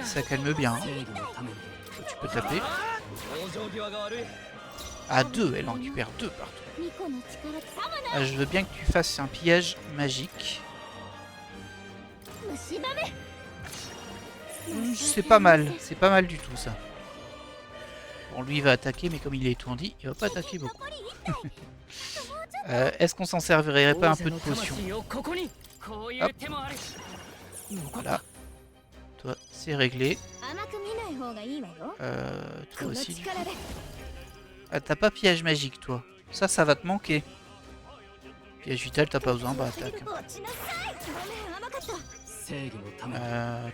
Ça calme bien. Hein. Tu peux taper. À 2, elle en récupère 2 par tour. Ah, je veux bien que tu fasses un pillage magique. C'est pas mal du tout ça. Bon, lui il va attaquer, mais comme il est étourdi, il va pas attaquer beaucoup. Est-ce qu'on s'en servirait pas un peu de potion? Hop. Voilà. Toi, c'est réglé. Toi aussi, du coup. Ah, t'as pas piège magique, toi. Ça va te manquer. Piège vital, t'as pas besoin, bah attaque.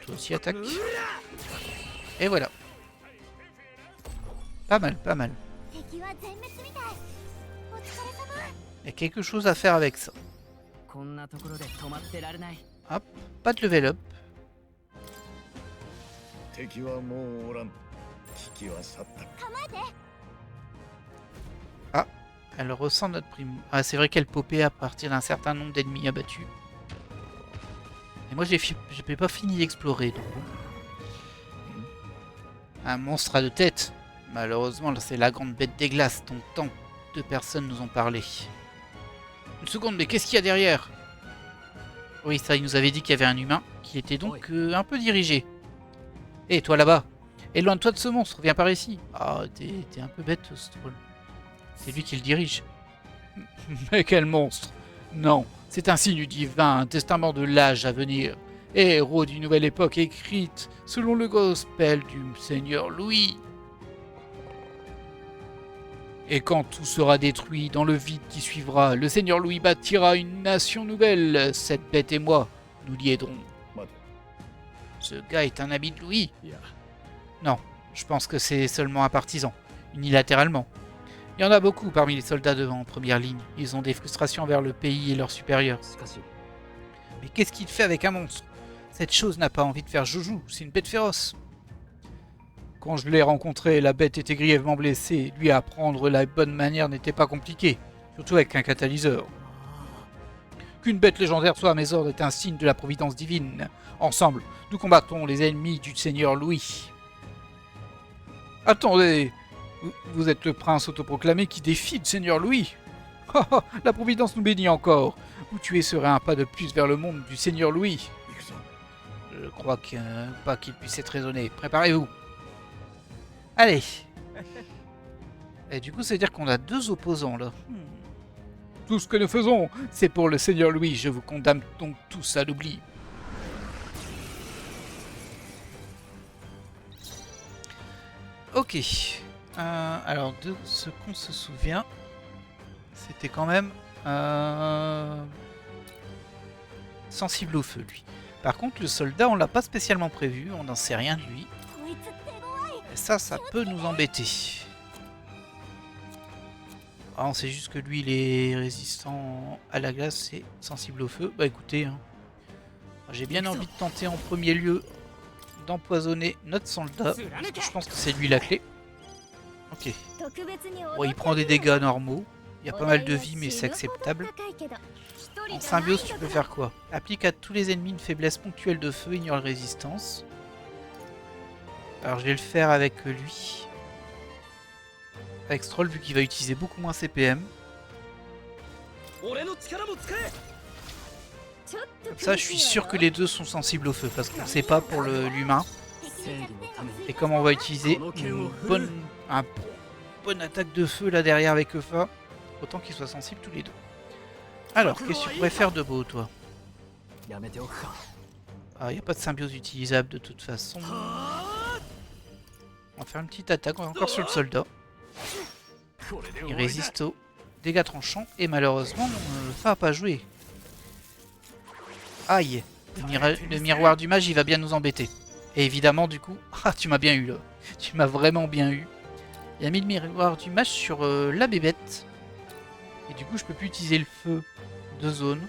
Toi aussi, attaque. Et voilà. Pas mal, pas mal. Il y a quelque chose à faire avec ça. Hop, pas de level up. Ah, elle ressent notre prime. Ah, c'est vrai qu'elle popait à partir d'un certain nombre d'ennemis abattus. Et moi, j'ai pas fini d'explorer. Donc bon. Un monstre à 2 têtes. Malheureusement, c'est la grande bête des glaces dont tant de personnes nous ont parlé. Une seconde, mais qu'est-ce qu'il y a derrière? Oui, ça, il nous avait dit qu'il y avait un humain qui était donc un peu dirigé. Hé, toi là-bas, éloigne-toi de ce monstre, viens par ici. Ah, t'es un peu bête, ce troll. C'est lui qui le dirige. Mais quel monstre! Non, c'est un signe divin, un testament de l'âge à venir. Héros d'une nouvelle époque écrite selon le gospel du Seigneur Louis. Et quand tout sera détruit dans le vide qui suivra, le Seigneur Louis bâtira une nation nouvelle. Cette bête et moi, nous l'y aiderons. Ce gars est un ami de Louis. Non, je pense que c'est seulement un partisan, unilatéralement. Il y en a beaucoup parmi les soldats devant en première ligne. Ils ont des frustrations envers le pays et leurs supérieurs. しかし Mais qu'est-ce qu'il fait avec un monstre? Cette chose n'a pas envie de faire joujou, c'est une bête féroce. Quand je l'ai rencontré, la bête était grièvement blessée. Lui apprendre la bonne manière n'était pas compliqué, surtout avec un catalyseur. Qu'une bête légendaire soit à mes ordres est un signe de la providence divine. Ensemble, nous combattons les ennemis du Seigneur Louis. Attendez, vous êtes le prince autoproclamé qui défie le Seigneur Louis. La providence nous bénit encore. Vous tuer serait un pas de plus vers le monde du Seigneur Louis. Je crois pas qu'il puisse être raisonné. Préparez-vous. Allez. Et du coup, ça veut dire qu'on a deux opposants là. Tout ce que nous faisons, c'est pour le Seigneur Louis. Je vous condamne donc tous à l'oubli. Ok. Alors, de ce qu'on se souvient, c'était quand même sensible au feu, lui. Par contre, le soldat, on l'a pas spécialement prévu. On n'en sait rien de lui. Et ça peut nous embêter. Ah, on sait juste que lui, il est résistant à la glace et sensible au feu. Bah écoutez, hein, j'ai bien envie de tenter en premier lieu d'empoisonner notre soldat. Parce que je pense que c'est lui la clé. Ok. Bon, il prend des dégâts normaux. Il y a pas mal de vie, mais c'est acceptable. En symbiose, tu peux faire quoi? Applique à tous les ennemis une faiblesse ponctuelle de feu, ignore la résistance. Alors je vais le faire avec lui. Avec Stroll, vu qu'il va utiliser beaucoup moins CPM. Comme ça, je suis sûr que les deux sont sensibles au feu, parce qu'on ne sait pas pour l'humain. Et comme on va utiliser une bonne attaque de feu là derrière avec Eufa, autant qu'ils soient sensibles tous les deux. Alors, qu'est-ce que tu pourrais faire de beau, toi? Ah, il n'y a pas de symbiose utilisable de toute façon. On va faire une petite attaque, encore sur le soldat. Il résiste aux dégâts tranchants et malheureusement, ça n'a pas joué. Aïe, le miroir du mage, il va bien nous embêter. Et évidemment, du coup, ah, tu m'as bien eu là. Tu m'as vraiment bien eu. Il a mis le miroir du mage sur la bébête. Et du coup, je peux plus utiliser le feu de zone.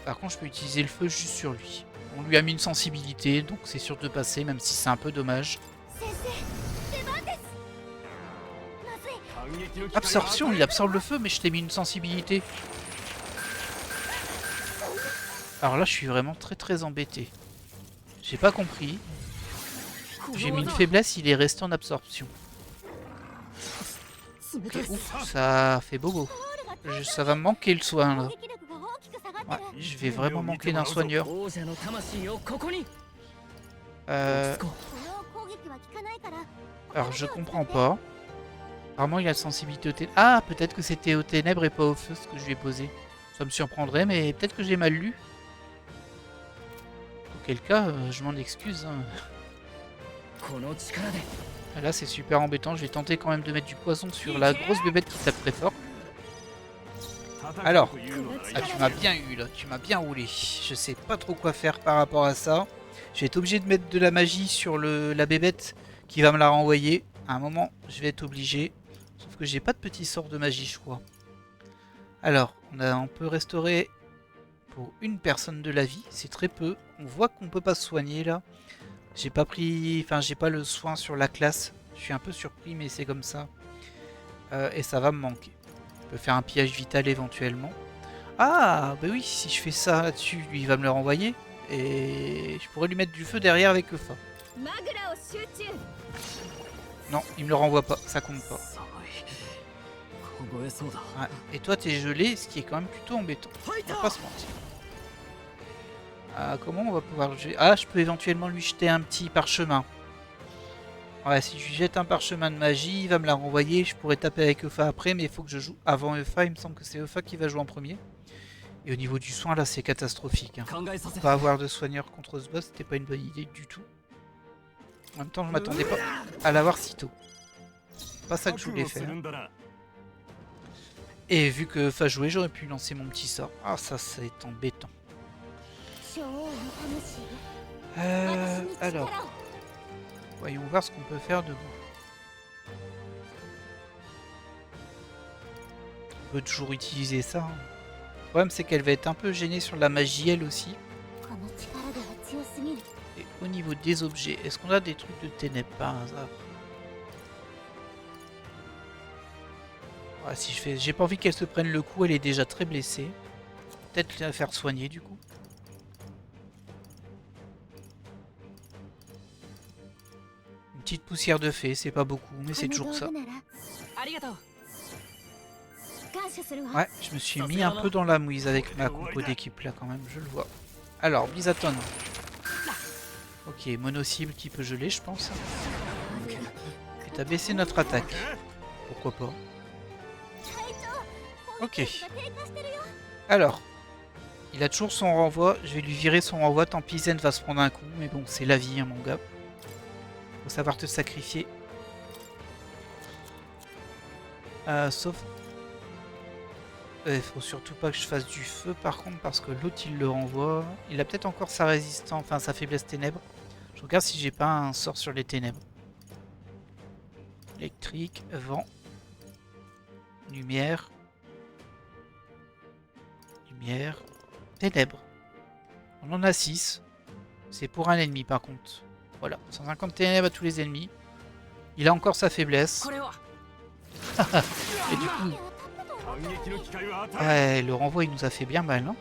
Par contre, je peux utiliser le feu juste sur lui. On lui a mis une sensibilité, donc c'est sûr de passer, même si c'est un peu dommage. Absorption, il absorbe le feu, mais je t'ai mis une sensibilité. Alors là, je suis vraiment très embêté. J'ai pas compris. J'ai mis une faiblesse, il est resté en absorption. Okay, ouf, ça fait bobo. Ça va me manquer le soin là. Ouais, je vais vraiment manquer d'un soigneur. Alors je comprends pas. Apparemment il a sensibilité au ténèbres. Ah, peut-être que c'était aux ténèbres et pas au feu ce que je lui ai posé. Ça me surprendrait, mais peut-être que j'ai mal lu. Auquel cas, je m'en excuse. Hein. Là c'est super embêtant, je vais tenter quand même de mettre du poison sur la grosse bébête qui tape très fort. Alors, ah, tu m'as bien eu là, tu m'as bien roulé. Je sais pas trop quoi faire par rapport à ça. Je vais être obligé de mettre de la magie sur la bébête qui va me la renvoyer. À un moment, je vais être obligé. Sauf que j'ai pas de petit sort de magie, je crois. Alors, on peut restaurer pour une personne de la vie, c'est très peu. On voit qu'on peut pas se soigner là. J'ai pas pris, enfin j'ai pas le soin sur la classe. Je suis un peu surpris, mais c'est comme ça. Et ça va me manquer. Je peux faire un pillage vital éventuellement. Ah, bah oui, si je fais ça là-dessus, lui il va me le renvoyer. Et je pourrais lui mettre du feu derrière avec Eufa. Non, il me le renvoie pas, ça compte pas. Ouais. Et toi t'es gelé, ce qui est quand même plutôt embêtant. On va pas se mentir. Comment on va pouvoir le jeter? Ah, je peux éventuellement lui jeter un petit parchemin. Ouais, si je lui jette un parchemin de magie, il va me la renvoyer. Je pourrais taper avec Eufa après, mais il faut que je joue avant Eufa. Il me semble que c'est Eufa qui va jouer en premier. Et au niveau du soin, là, c'est catastrophique. Hein. Pas avoir de soigneur contre ce boss, c'était pas une bonne idée du tout. En même temps, je m'attendais pas à l'avoir si tôt. C'est pas ça que je voulais faire. Et vu que Eufa jouait, j'aurais pu lancer mon petit sort. Ah, ça, c'est embêtant. Alors, voyons voir ce qu'on peut faire de vous. On peut toujours utiliser ça. Hein. Le problème, c'est qu'elle va être un peu gênée sur la magie, elle aussi. Et au niveau des objets, est-ce qu'on a des trucs de ténèbres par hasard? Ouais, si je fais... J'ai pas envie qu'elle se prenne le coup, elle est déjà très blessée. Peut-être la faire soigner du coup. Une petite poussière de fée, c'est pas beaucoup, mais c'est toujours ça. Ouais, je me suis mis un peu dans la mouise avec ma compo d'équipe là quand même, je le vois. Alors, Blizaton. Ok, mono-cible qui peut geler, je pense. Et t'as baissé notre attaque. Pourquoi pas. Ok. Alors, il a toujours son renvoi. Je vais lui virer son renvoi. Tant pis, Zen va se prendre un coup. Mais bon, c'est la vie, hein, mon gars. Faut savoir te sacrifier. Sauf... Il faut surtout pas que je fasse du feu par contre parce que l'autre il le renvoie. Il a peut-être encore sa résistance, enfin sa faiblesse ténèbres. Je regarde si j'ai pas un sort sur les ténèbres. Électrique, vent, lumière, lumière, ténèbres. On en a 6. C'est pour un ennemi par contre. Voilà, 150 ténèbres à tous les ennemis. Il a encore sa faiblesse. Et du coup... Ouais, le renvoi il nous a fait bien mal, non?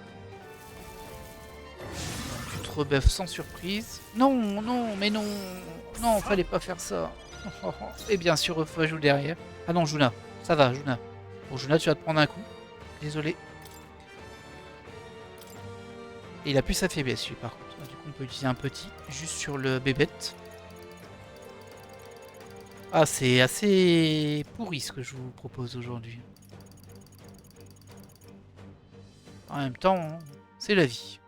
Tu te rebuffes sans surprise. Non, non, mais non. Non, fallait pas faire ça. Et bien sûr, il joue derrière. Ah non, Juna, ça va, Juna. Bon, Juna, tu vas te prendre un coup. Désolé. Et il a plus sa faiblesse, lui, par contre. Du coup, on peut utiliser un petit, juste sur le bébête. Ah, c'est assez pourri ce que je vous propose aujourd'hui. En même temps, hein, c'est la vie.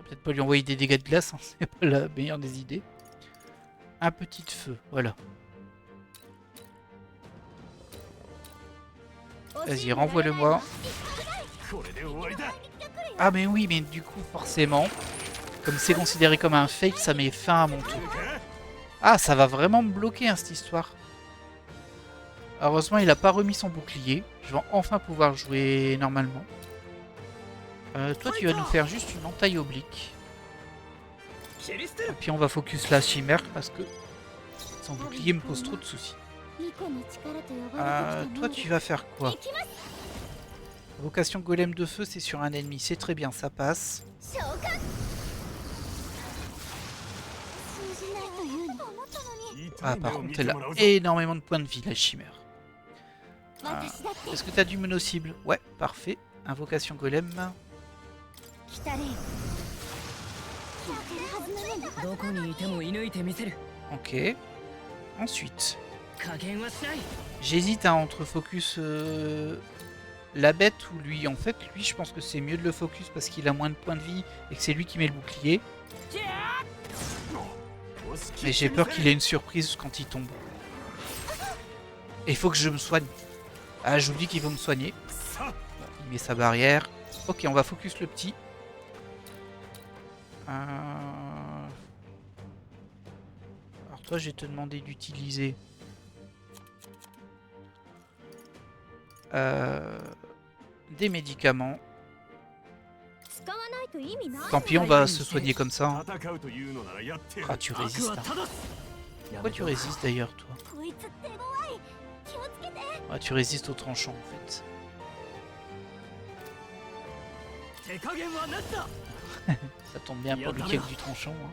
Peut-être pas lui envoyer des dégâts de glace, hein, c'est pas la meilleure des idées. Un petit feu, voilà. Vas-y, renvoie-le-moi. Ah mais oui, mais du coup, forcément, comme c'est considéré comme un fake, ça met fin à mon tour. Ah, ça va vraiment me bloquer, hein, cette histoire. Heureusement, il a pas remis son bouclier. Je vais enfin pouvoir jouer normalement. Toi, tu vas nous faire juste une entaille oblique. Et puis on va focus la chimère parce que son bouclier me pose trop de soucis. Toi, tu vas faire quoi? Vocation golem de feu, c'est sur un ennemi. C'est très bien, ça passe. Ah, par contre, elle a énormément de points de vie, la chimère. Est-ce que tu as du mono-cible? Ouais, parfait. Invocation golem. Ok. Ensuite. J'hésite entre focus la bête ou lui. En fait, lui, je pense que c'est mieux de le focus parce qu'il a moins de points de vie et que c'est lui qui met le bouclier. Mais j'ai peur qu'il ait une surprise quand il tombe. Et il faut que je me soigne. Ah, je vous dis qu'il faut me soigner. Bon, il met sa barrière. Ok, on va focus le petit. Alors toi, je vais te demander d'utiliser des médicaments. Tant pis, on va se soigner comme ça. Hein. Ah, tu résistes. Hein. Pourquoi tu résistes d'ailleurs, toi? Ah, tu résistes au tranchant, en fait. Ça tombe bien pour lui qui a du tranchant. Hein.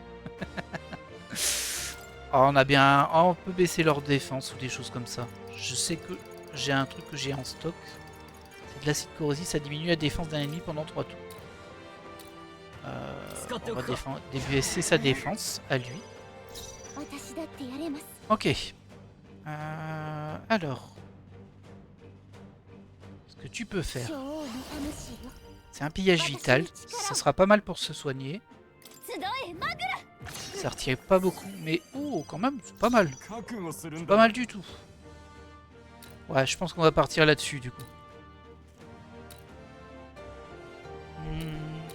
Oh, on a bien... Oh, on peut baisser leur défense ou des choses comme ça. Je sais que j'ai un truc que j'ai en stock. C'est de l'acide corrosif, ça diminue la défense d'un ennemi pendant 3 tours. On va baisser sa défense à lui. Ok. Alors. Ce que tu peux faire, c'est un pillage vital. Ça sera pas mal pour se soigner. Ça retire pas beaucoup, mais oh, quand même, c'est pas mal. C'est pas mal du tout. Ouais, je pense qu'on va partir là-dessus du coup.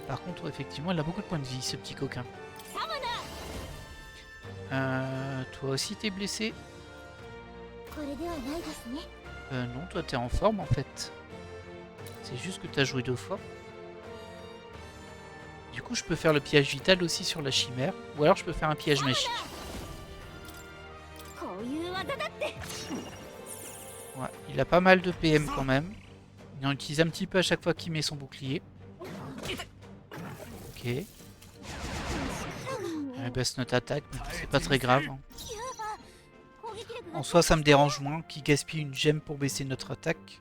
Par contre, effectivement, il a beaucoup de points de vie, ce petit coquin. Toi aussi, t'es blessé? Non, toi, t'es en forme, en fait. C'est juste que t'as joué 2 fois. Du coup, je peux faire le piège vital aussi sur la chimère. Ou alors, je peux faire un piège magique. Ouais, il a pas mal de PM quand même. Il en utilise un petit peu à chaque fois qu'il met son bouclier. Ok. Il baisse notre attaque, mais c'est pas très grave. Hein. En soi, ça me dérange moins qu'il gaspille une gemme pour baisser notre attaque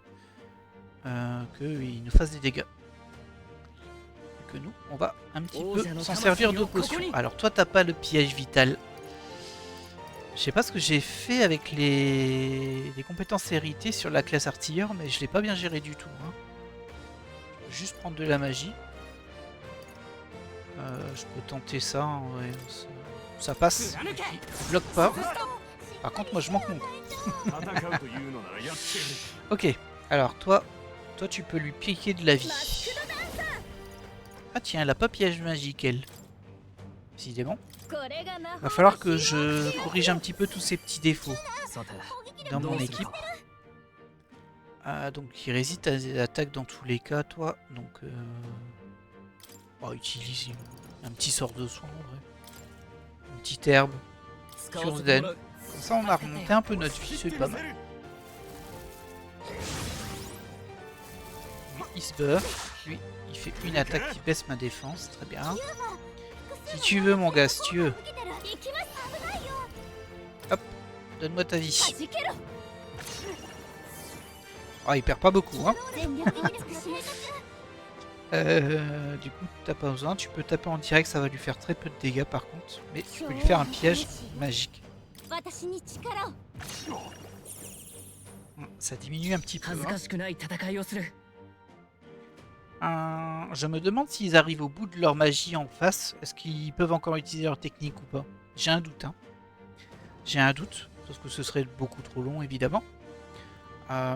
qu'il nous fasse des dégâts. Et que nous, on va un petit peu s'en servir de potion. Alors toi, t'as pas le piège vital. Je sais pas ce que j'ai fait avec les compétences héritées sur la classe artilleur, mais je l'ai pas bien géré du tout. Hein. Je peux juste prendre de la magie. Je peux tenter ça, hein, ouais, ça passe, il bloque pas. Par contre, moi je manque mon coup. Ok, alors toi tu peux lui piquer de la vie. Ah tiens, elle a pas piège magique elle. Décidément. Va falloir que je corrige un petit peu tous ces petits défauts dans mon équipe. Donc il résiste à des attaques dans tous les cas, toi. Donc utilise un petit sort de soin en vrai. Une petite herbe. Sur Zen. Comme ça on a remonté un peu notre vie, c'est pas mal. Lui il se buff. Lui il fait une attaque qui baisse ma défense, très bien. Si tu veux mon gars, si tu veux. Hop, donne-moi ta vie. Oh, il perd pas beaucoup, hein. Du coup, t'as pas besoin. Tu peux taper en direct, ça va lui faire très peu de dégâts par contre. Mais tu peux lui faire un piège magique. Ça diminue un petit peu. Hein. Je me demande s'ils arrivent au bout de leur magie en face. Est-ce qu'ils peuvent encore utiliser leur technique ou pas? J'ai un doute. Hein. J'ai un doute. Parce que ce serait beaucoup trop long, évidemment.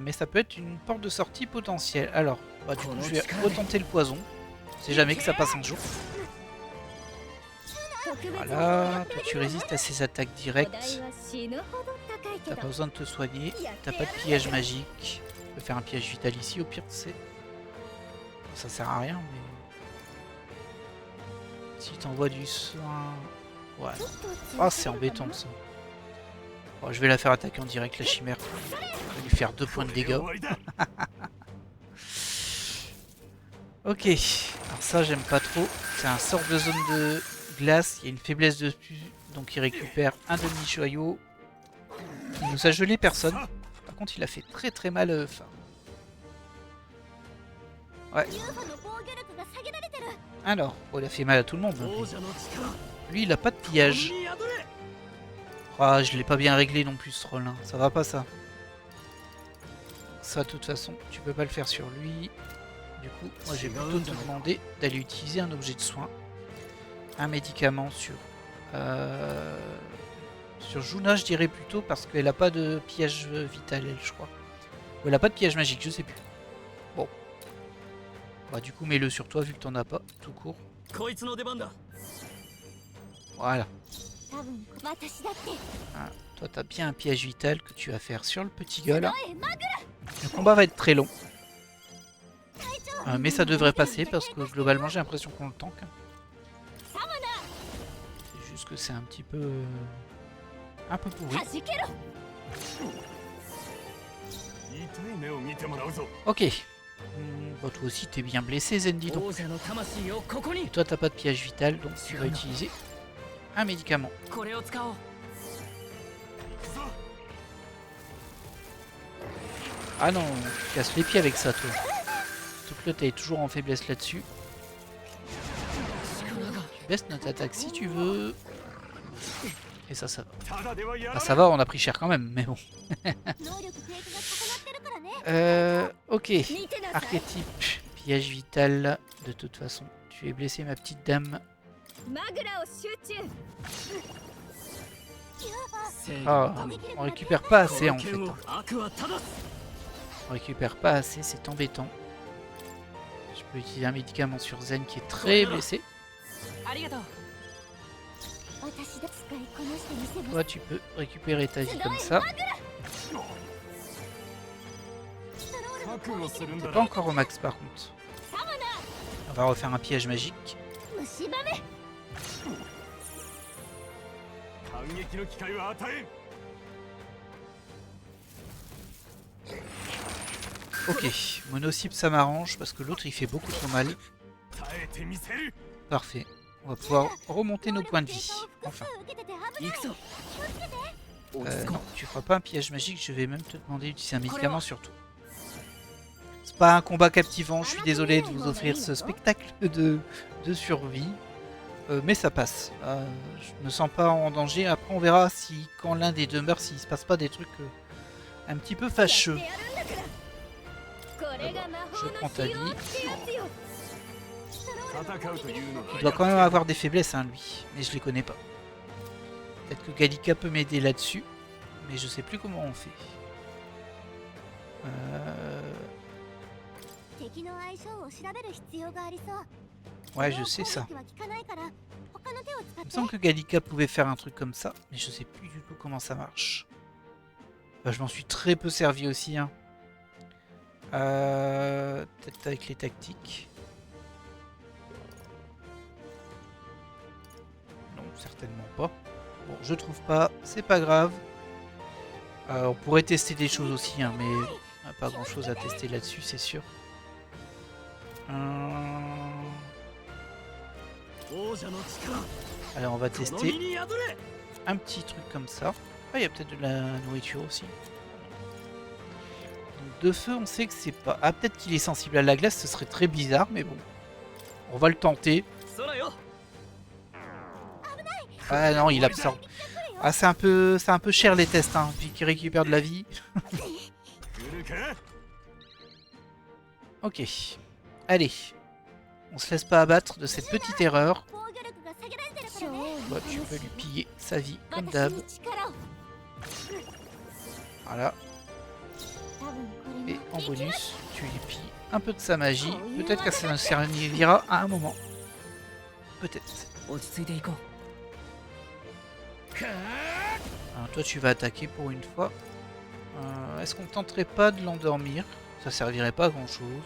Mais ça peut être une porte de sortie potentielle. Alors, du coup, je vais retenter le poison. C'est jamais que ça passe un jour. Voilà. Toi, tu résistes à ses attaques directes. T'as pas besoin de te soigner. T'as pas de piège magique. Tu peux faire un piège vital ici, au pire, c'est... Ça sert à rien, mais... Si t'envoies du soin... Ouais. Oh, c'est embêtant, ça. Bon, je vais la faire attaquer en direct, la chimère. Je vais lui faire 2 points de dégâts. Ok. Alors ça, j'aime pas trop. C'est un sort de zone de glace. Il y a une faiblesse dessus. Donc il récupère un demi-joyau. Il nous a gelé personne. Par contre, il a fait très très mal. Ouais. Alors, il a fait mal à tout le monde. Lui, il a pas de pillage. Ah, je l'ai pas bien réglé non plus ce troll, hein. Ça va pas ça. Ça, de toute façon, tu peux pas le faire sur lui. Du coup, moi j'ai plutôt te demander d'aller utiliser un objet de soin. Un médicament sur... Sur Juna, je dirais plutôt, parce qu'elle a pas de piège vital, elle, je crois. Ou elle a pas de piège magique, je sais plus. Bon. Du coup, mets-le sur toi, vu que t'en as pas, tout court. Voilà. Toi, t'as bien un piège vital que tu vas faire sur le petit gars, là. Le combat va être très long. Mais ça devrait passer, parce que globalement, j'ai l'impression qu'on le tank. C'est juste que c'est un petit peu... un peu pourri. Ok. Toi aussi t'es bien blessé, Zendi, donc. Et toi t'as pas de piège vital, donc tu vas utiliser un médicament. Ah non, tu casses les pieds avec ça, toi. Surtout que là t'es toujours en faiblesse là-dessus. Tu baisses notre attaque si tu veux. Et ça va. Bah, ça va, on a pris cher quand même, mais bon. Ok. Archétype, piège vital. De toute façon, tu es blessé, ma petite dame. Ah, on récupère pas assez en fait. On récupère pas assez, c'est embêtant. Je Je vais utiliser un médicament sur Zen qui est très blessé. ありがとう Toi, tu peux récupérer ta vie comme ça. 覚悟するん T'es だ pas encore au max par contre. On va refaire un piège magique. 反撃の機会は与えん Ok, monocycle ça m'arrange parce que l'autre il fait beaucoup trop mal. 耐えてみせる Parfait. On va pouvoir remonter nos points de vie. Enfin. 行くぞ Non, tu feras pas un piège magique, je vais même te demander d'utiliser un médicament surtout. C'est pas un combat captivant, je suis désolé de vous offrir ce spectacle de survie. Mais ça passe. Je me sens pas en danger. Après on verra si quand l'un des deux meurt, s'il se passe pas des trucs un petit peu fâcheux. Je prends ta vie. 戦うというの Il は doit quand même avoir des faiblesses, hein, lui. Mais je les connais pas. Peut-être que Gallica peut m'aider là-dessus. Mais je sais plus comment on fait. Ouais, je sais ça. Il me semble que Gallica pouvait faire un truc comme ça. Mais je sais plus du tout comment ça marche. Bah, je m'en suis très peu servi aussi. Hein. Peut-être avec les tactiques. Non, certainement pas. Bon, je trouve pas, c'est pas grave. On pourrait tester des choses aussi, hein, mais on n'a pas grand chose à tester là-dessus, c'est sûr. Alors, on va tester un petit truc comme ça. Ah, il y a peut-être de la nourriture aussi. Donc, de feu, on sait que c'est pas... Ah, peut-être qu'il est sensible à la glace, ce serait très bizarre, mais bon. On va le tenter. Ah non, il absorbe. Ah, c'est un peu cher les tests, hein, vu qu'il récupère de la vie. Ok. Allez. On se laisse pas abattre de cette petite erreur. Bah, tu peux lui piller sa vie, comme d'hab. Voilà. Et en bonus, tu lui pilles un peu de sa magie. Peut-être que ça nous servira à un moment. Peut-être. Alors, toi, tu vas attaquer pour une fois. Est-ce qu'on tenterait pas de l'endormir? Ça servirait pas à grand chose.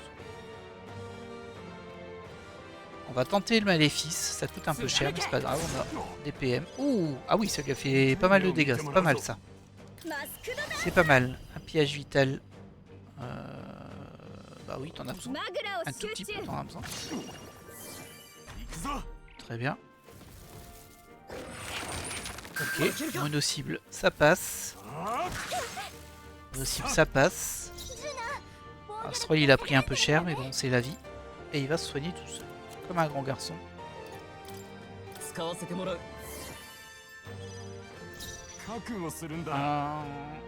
On va tenter le maléfice. Ça coûte un peu cher, mais c'est pas grave. On a des PM. Ouh! Ah oui, ça lui a fait pas mal de dégâts. C'est pas mal ça. C'est pas mal. Un piège vital. Bah oui, t'en as besoin. Un tout petit peu, t'en as besoin. Très bien. Ok, mono-cible, ça passe. Mono-cible, ça passe. Astrol, il a pris un peu cher, mais bon, c'est la vie. Et il va se soigner tout seul, comme un grand garçon.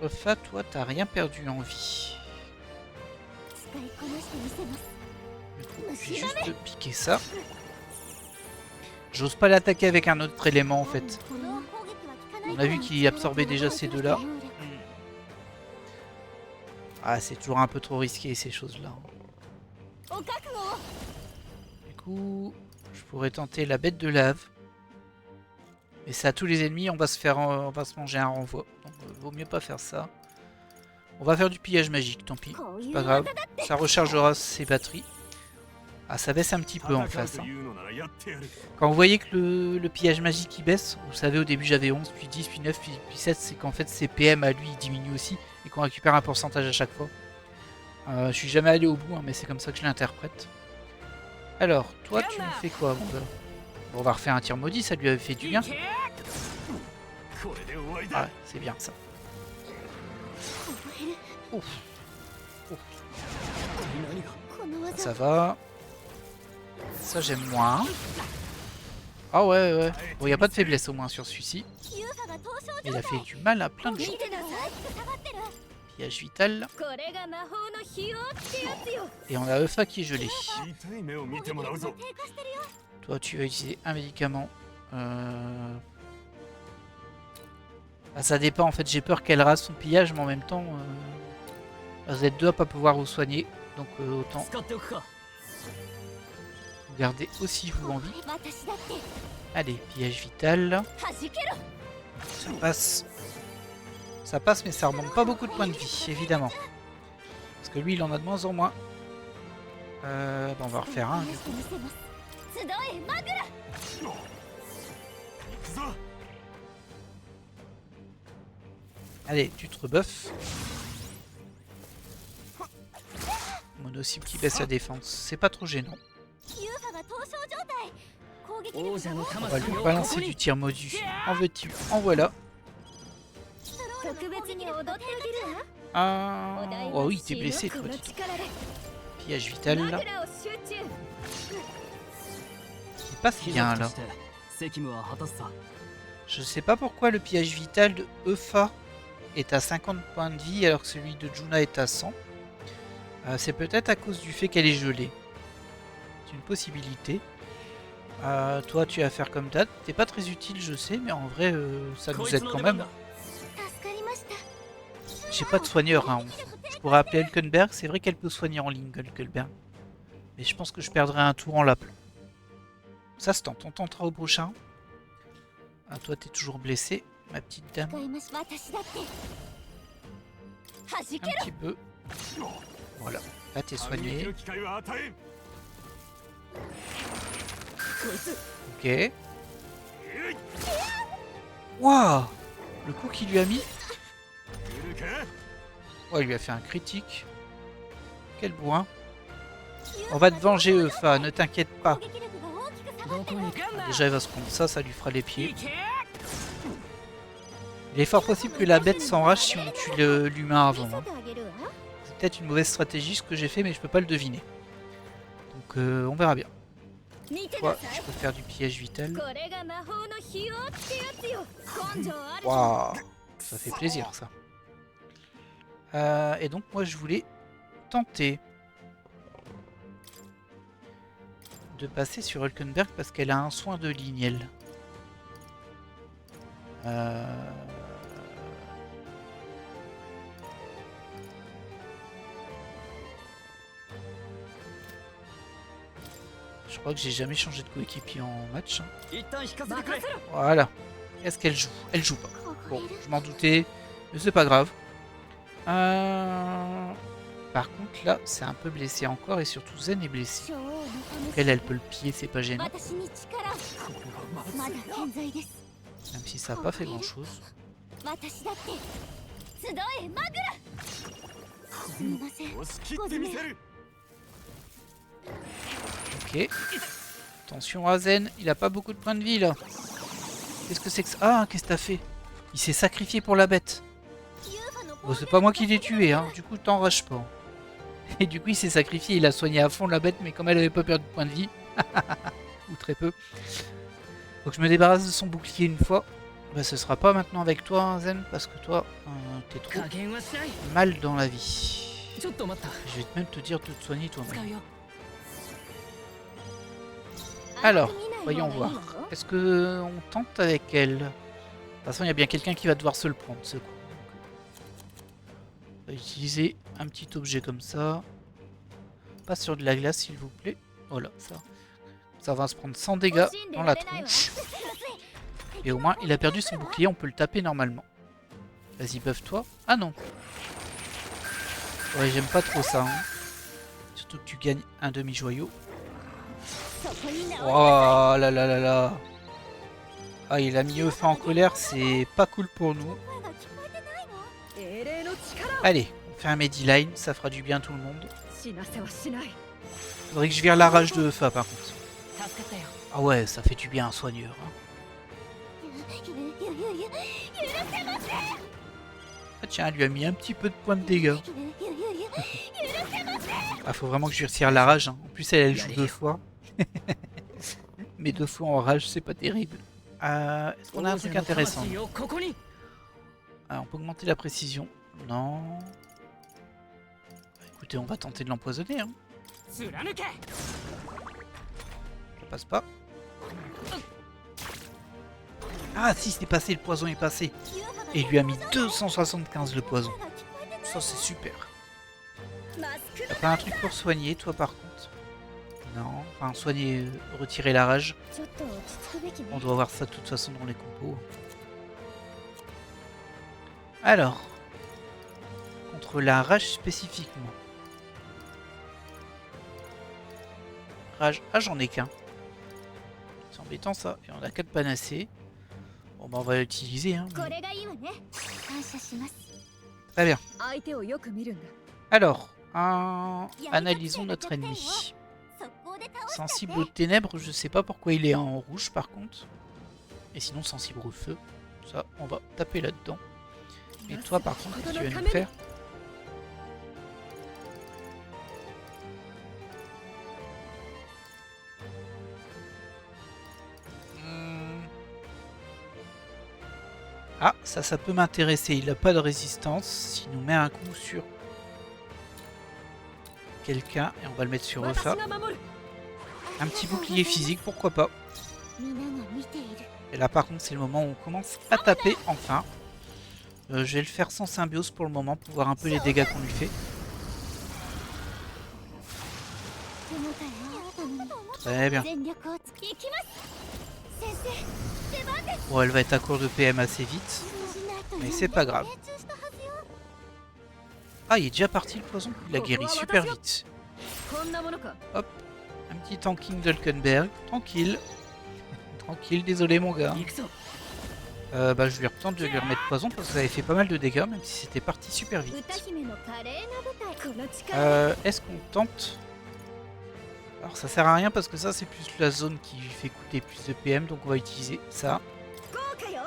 Opha, toi, t'as rien perdu en vie. Du coup, je vais juste piquer ça. J'ose pas l'attaquer avec un autre élément en fait. On a vu qu'il absorbait déjà ces deux-là. Ah, c'est toujours un peu trop risqué ces choses-là. Du coup, je pourrais tenter la bête de lave. Mais ça, à tous les ennemis, on va se manger un renvoi. Donc, vaut mieux pas faire ça. On va faire du pillage magique, tant pis. C'est pas grave. Ça rechargera ses batteries. Ah, ça baisse un petit peu en face. Hein. Quand vous voyez que le pillage magique il baisse, vous savez au début j'avais 11, puis 10, puis 9, puis 7, c'est qu'en fait ses PM à lui il diminue aussi et qu'on récupère un pourcentage à chaque fois. Je suis jamais allé au bout, hein, mais c'est comme ça que je l'interprète. Alors, toi tu me fais quoi mon gars? Bon, on va refaire un tir maudit, ça lui avait fait du bien. Ah, c'est bien ça. Ouf. Ouf. Ça va. Ça j'aime moins. Ah ouais ouais. Bon, il n'y a pas de faiblesse au moins sur celui-ci. Il a fait du mal à plein de gens. Pillage vital. Et on a Eufa qui est gelé. Toi tu vas utiliser un médicament. Ah, ça dépend en fait, j'ai peur qu'elle rase son pillage mais en même temps vous êtes deux à pas pouvoir vous soigner. Donc autant. gardez aussi vous en vie. Allez, pillage vital. Ça passe. Ça passe, mais ça remonte pas beaucoup de points de vie, évidemment. Parce que lui, il en a de moins en moins. Bon, on va refaire un, du coup. Allez, tu te rebuffes. Mono-cible qui baisse la défense. C'est pas trop gênant. On va lui balancer du tir modu. En veux-tu? En voilà. Oh oui, t'es blessé, toi, dis donc. Pillage vital, là. Il passe bien, là. Je sais pas pourquoi le pillage vital de Eufa est à 50 points de vie alors que celui de Juna est à 100. C'est peut-être à cause du fait qu'elle est gelée. C'est une possibilité. Toi, tu vas faire comme d'hab. T'es pas très utile, je sais, mais en vrai, ça nous aide quand même. J'ai pas de soigneur, hein. Je pourrais appeler Hulkenberg. C'est vrai qu'elle peut soigner en ligne, Hulkenberg. Mais je pense que je perdrai un tour en l'appelant. Ça se tente. On tentera au prochain. Toi, t'es toujours blessé, ma petite dame. Un petit peu. Voilà. Là, t'es soigné. Ok. Waouh! Le coup qu'il lui a mis. Oh, il lui a fait un critique. Quel bourrin. On va te venger, Eufa, ne t'inquiète pas. Déjà, il va se prendre ça, ça lui fera les pieds. Il est fort possible que la bête s'enrage si on tue l'humain avant. Hein. C'est peut-être une mauvaise stratégie ce que j'ai fait, mais je peux pas le deviner. Donc, on verra bien. Toi, je peux faire du piège vital. Waouh, ça fait plaisir ça. Et donc moi je voulais tenter de passer sur Hulkenberg parce qu'elle a un soin de ligne elle. Je crois que j'ai jamais changé de coéquipier en match. Hein. Voilà. Est-ce qu'elle joue? Elle joue pas. Bon, je m'en doutais, mais c'est pas grave. Par contre, là, c'est un peu blessé encore et surtout Zen est blessé. Elle peut le piller, c'est pas gênant. Même si ça n'a pas fait grand chose. Ok. Attention à Zen, il a pas beaucoup de points de vie là. Qu'est-ce que c'est que ça? Ah, qu'est-ce que t'as fait? Il s'est sacrifié pour la bête. Bon, c'est pas moi qui l'ai tué, hein. Du coup, t'enrage pas. Et du coup, il s'est sacrifié, il a soigné à fond la bête, mais comme elle avait pas perdu de points de vie, ou très peu, faut que je me débarrasse de son bouclier une fois. Bah, ce sera pas maintenant avec toi, hein, Zen, parce que toi, t'es trop mal dans la vie. Je vais même te dire de te soigner toi-même. Alors, voyons voir. Est-ce que on tente avec elle? De toute façon, il y a bien quelqu'un qui va devoir se le prendre, ce coup. On va utiliser un petit objet comme ça. Pas sur de la glace, s'il vous plaît. Voilà, ça. Ça va se prendre 100 dégâts dans la tronche. Et au moins, il a perdu son bouclier, on peut le taper normalement. Vas-y, buff-toi. Ah non. Ouais, j'aime pas trop ça. Hein. Surtout que tu gagnes un demi-joyau. Oh là là là là. Ah, il a mis Eufa en colère, c'est pas cool pour nous. Allez, on fait un Mediline, ça fera du bien à tout le monde. Faudrait que je vire la rage de Eufa par contre. Ah ouais, ça fait du bien un soigneur. Hein. Ah tiens, elle lui a mis un petit peu de points de dégâts. Ah, faut vraiment que je lui retire la rage. Hein. En plus, elle joue 2 fois. Mais 2 fois en rage, c'est pas terrible. Est-ce qu'on a un truc intéressant? On peut augmenter la précision. Non. Écoutez, on va tenter de l'empoisonner. Hein. Ça passe pas. Ah si, c'est passé, le poison est passé. Et il lui a mis 275 le poison. Ça c'est super. T'as pas un truc pour soigner, toi par contre? Non, enfin soigner, retirer la rage. ちょっと落ち着くべきね On doit voir ça de toute façon dans les compos. Alors, contre la rage spécifiquement. Rage, ah j'en ai qu'un. C'est embêtant ça, et on a 4 panacées. Bon bah on va l'utiliser hein. これがいいわね感謝します Très bien. 相手をよく見るんだ Alors, analysons notre ennemi. 速攻で倒し Sensible aux ténèbres, je sais pas pourquoi il est en rouge par contre. Et sinon sensible au feu. Ça, on va taper là-dedans. Et toi par contre, qu'est-ce que tu vas nous faire? Ah, ça peut m'intéresser. Il n'a pas de résistance. S'il nous met un coup sur quelqu'un, et on va le mettre sur Ofa. 私が守る Un petit bouclier physique, pourquoi pas. みんなが見ている Et là par contre c'est le moment où on commence à taper enfin. Je vais le faire sans symbiose pour le moment pour voir un peu les dégâts qu'on lui fait. 手応えあったのに Très bien. 全力をつきいきます先生出番です Bon, elle va être à court de PM assez vite. 通じないと Mais c'est pas grave. 命中したはずよ Ah, il est déjà parti le poison. Il a guéri super vite. こんなものか Un petit tanking d'Hulkenberg. Tranquille. Tranquille, désolé mon gars. 行くぞ Bah, je lui retente de lui remettre poison parce que ça avait fait pas mal de dégâts, même si c'était parti super vite. 歌姫の華麗な舞台この力 Est-ce qu'on tente? Alors ça sert à rien parce que ça c'est plus la zone qui lui fait coûter plus de PM, donc on va utiliser ça. 豪華よ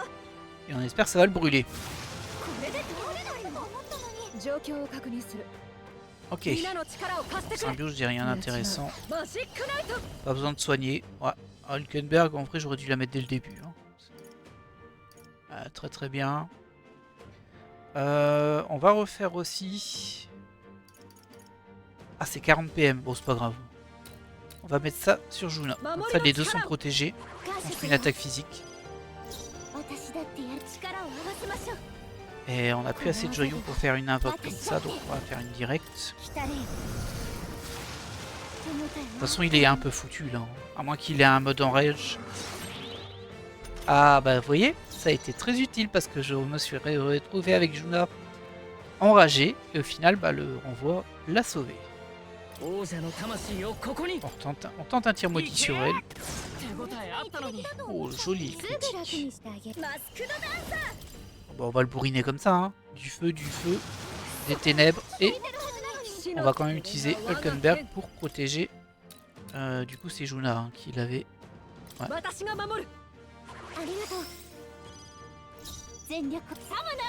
Et on espère que ça va le brûler. これで倒れないと思ったのに状況を確認する Ok. みんなの力を貸してくれ Symbiose, j'ai rien d'intéressant. マジックナイト Pas besoin de soigner. Ouais. Hülkenberg, en vrai, j'aurais dû la mettre dès le début. Hein. Ah, très très bien. On va refaire aussi... Ah, c'est 40 PM. Bon, c'est pas grave. On va mettre ça sur Juna. Comme ça, les deux sont protégés 感謝 contre し une ます attaque physique. 私だってやる力を合わせましょう Et on a plus assez de joyaux pour faire une invoque comme ça, donc on va faire une directe. 来たれよ手応え De toute façon, il est un peu foutu là. À moins qu'il ait un mode en rage. Ah, bah, vous voyez, ça a été très utile parce que je me suis retrouvé avec Juna enragé. Et au final, bah, le renvoi l'a sauvé. 王者の魂をここに On tente un tir maudit sur elle. 手応えあったのに Oh, joli すぐ楽 critique. にしてあげるマスクドダン Bon, on va le bourriner comme ça. Hein. Du feu, des ténèbres. Et on va quand même utiliser Hülkenberg pour protéger. Du coup, c'est Juna hein, qui l'avait. 私が守るありがとう全力サムナ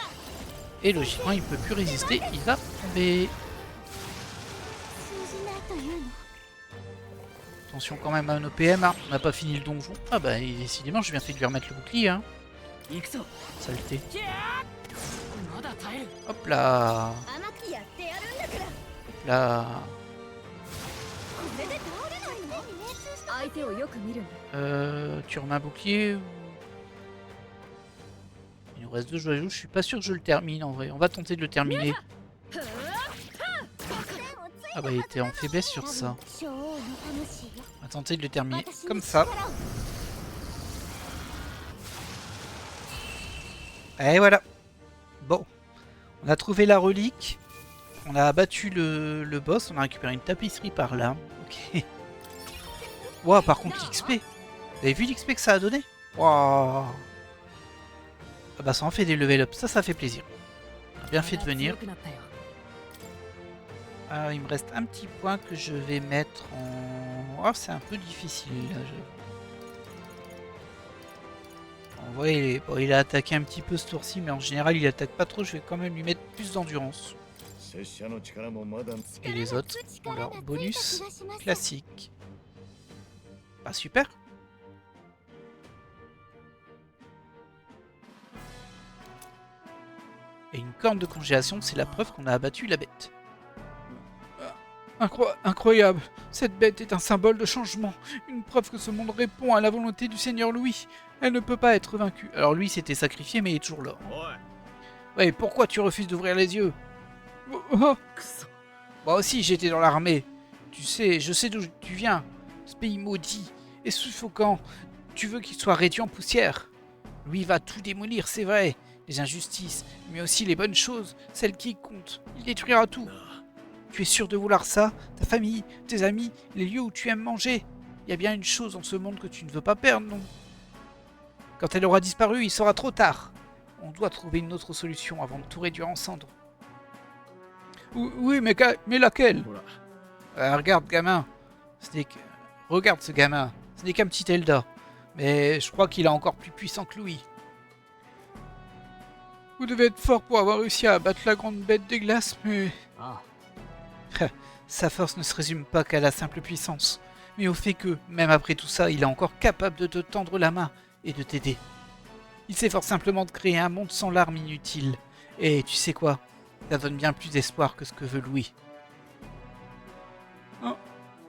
Et logiquement, il peut plus résister. Il va tomber. 通じないというの Attention quand même à nos PM. Hein. On n'a pas fini le donjon. Ah bah, décidément, j'ai bien fait de lui remettre le bouclier. Hein. 行くぞ Saleté. まだ耐える Hop là. 甘くやってやるんだから Là. これで倒れないの命中した相手をよく見るんだ Tu remets un bouclier ou... Il nous reste 2 joyaux. Je suis pas sûr que je le termine en vrai. On va tenter de le terminer. Ah bah, il était en faiblesse sur ça. 女王の魂よ On va tenter de le terminer 私に comme ça. 力を Et voilà. Bon. On a trouvé la relique. On a abattu le boss. On a récupéré une tapisserie par là. Ok. Wow, par contre l'XP. Vous avez vu l'XP que ça a donné? Wow. Ah bah ça en fait des level up. Ça fait plaisir. On a bien fait de venir. 強くなったよ Il me reste un petit point que je vais mettre en... Oh, c'est un peu difficile là. On voit, bon, il a attaqué un petit peu ce tour-ci, mais en général il attaque pas trop. Je vais quand même lui mettre plus d'endurance. 拙者の力もまだ Et les autres ont leur 力がついた bonus 気がします classique. Bah super. Et une corne de congélation, c'est la preuve qu'on a abattu la bête. Incroyable. Cette bête est un symbole de changement. Une preuve que ce monde répond à la volonté du Seigneur Louis. Elle ne peut pas être vaincue. Alors lui s'était sacrifié, mais il est toujours là. おい Ouais, pourquoi tu refuses d'ouvrir les yeux? Oh, くそ moi aussi j'étais dans l'armée. Tu sais, je sais d'où tu viens. Ce pays maudit et suffocant. Tu veux qu'il soit réduit en poussière. Lui va tout démolir, c'est vrai. Les injustices, mais aussi les bonnes choses, celles qui comptent. Il détruira tout. Tu es sûr de vouloir ça? Ta famille, tes amis, les lieux où tu aimes manger? Il y a bien une chose dans ce monde que tu ne veux pas perdre, non? Quand elle aura disparu, il sera trop tard. On doit trouver une autre solution avant de tout réduire en cendres. Oui, mais laquelle? Regarde, gamin. Regarde ce gamin. Ce n'est qu'un petit Elda. Mais je crois qu'il est encore plus puissant que Louis. Vous devez être fort pour avoir réussi à abattre la grande bête des glaces, mais... Sa force ne se résume pas qu'à la simple puissance, mais au fait que, même après tout ça, il est encore capable de te tendre la main et de t'aider. Il s'efforce simplement de créer un monde sans larmes inutiles. Et tu sais quoi? Ça donne bien plus d'espoir que ce que veut Louis.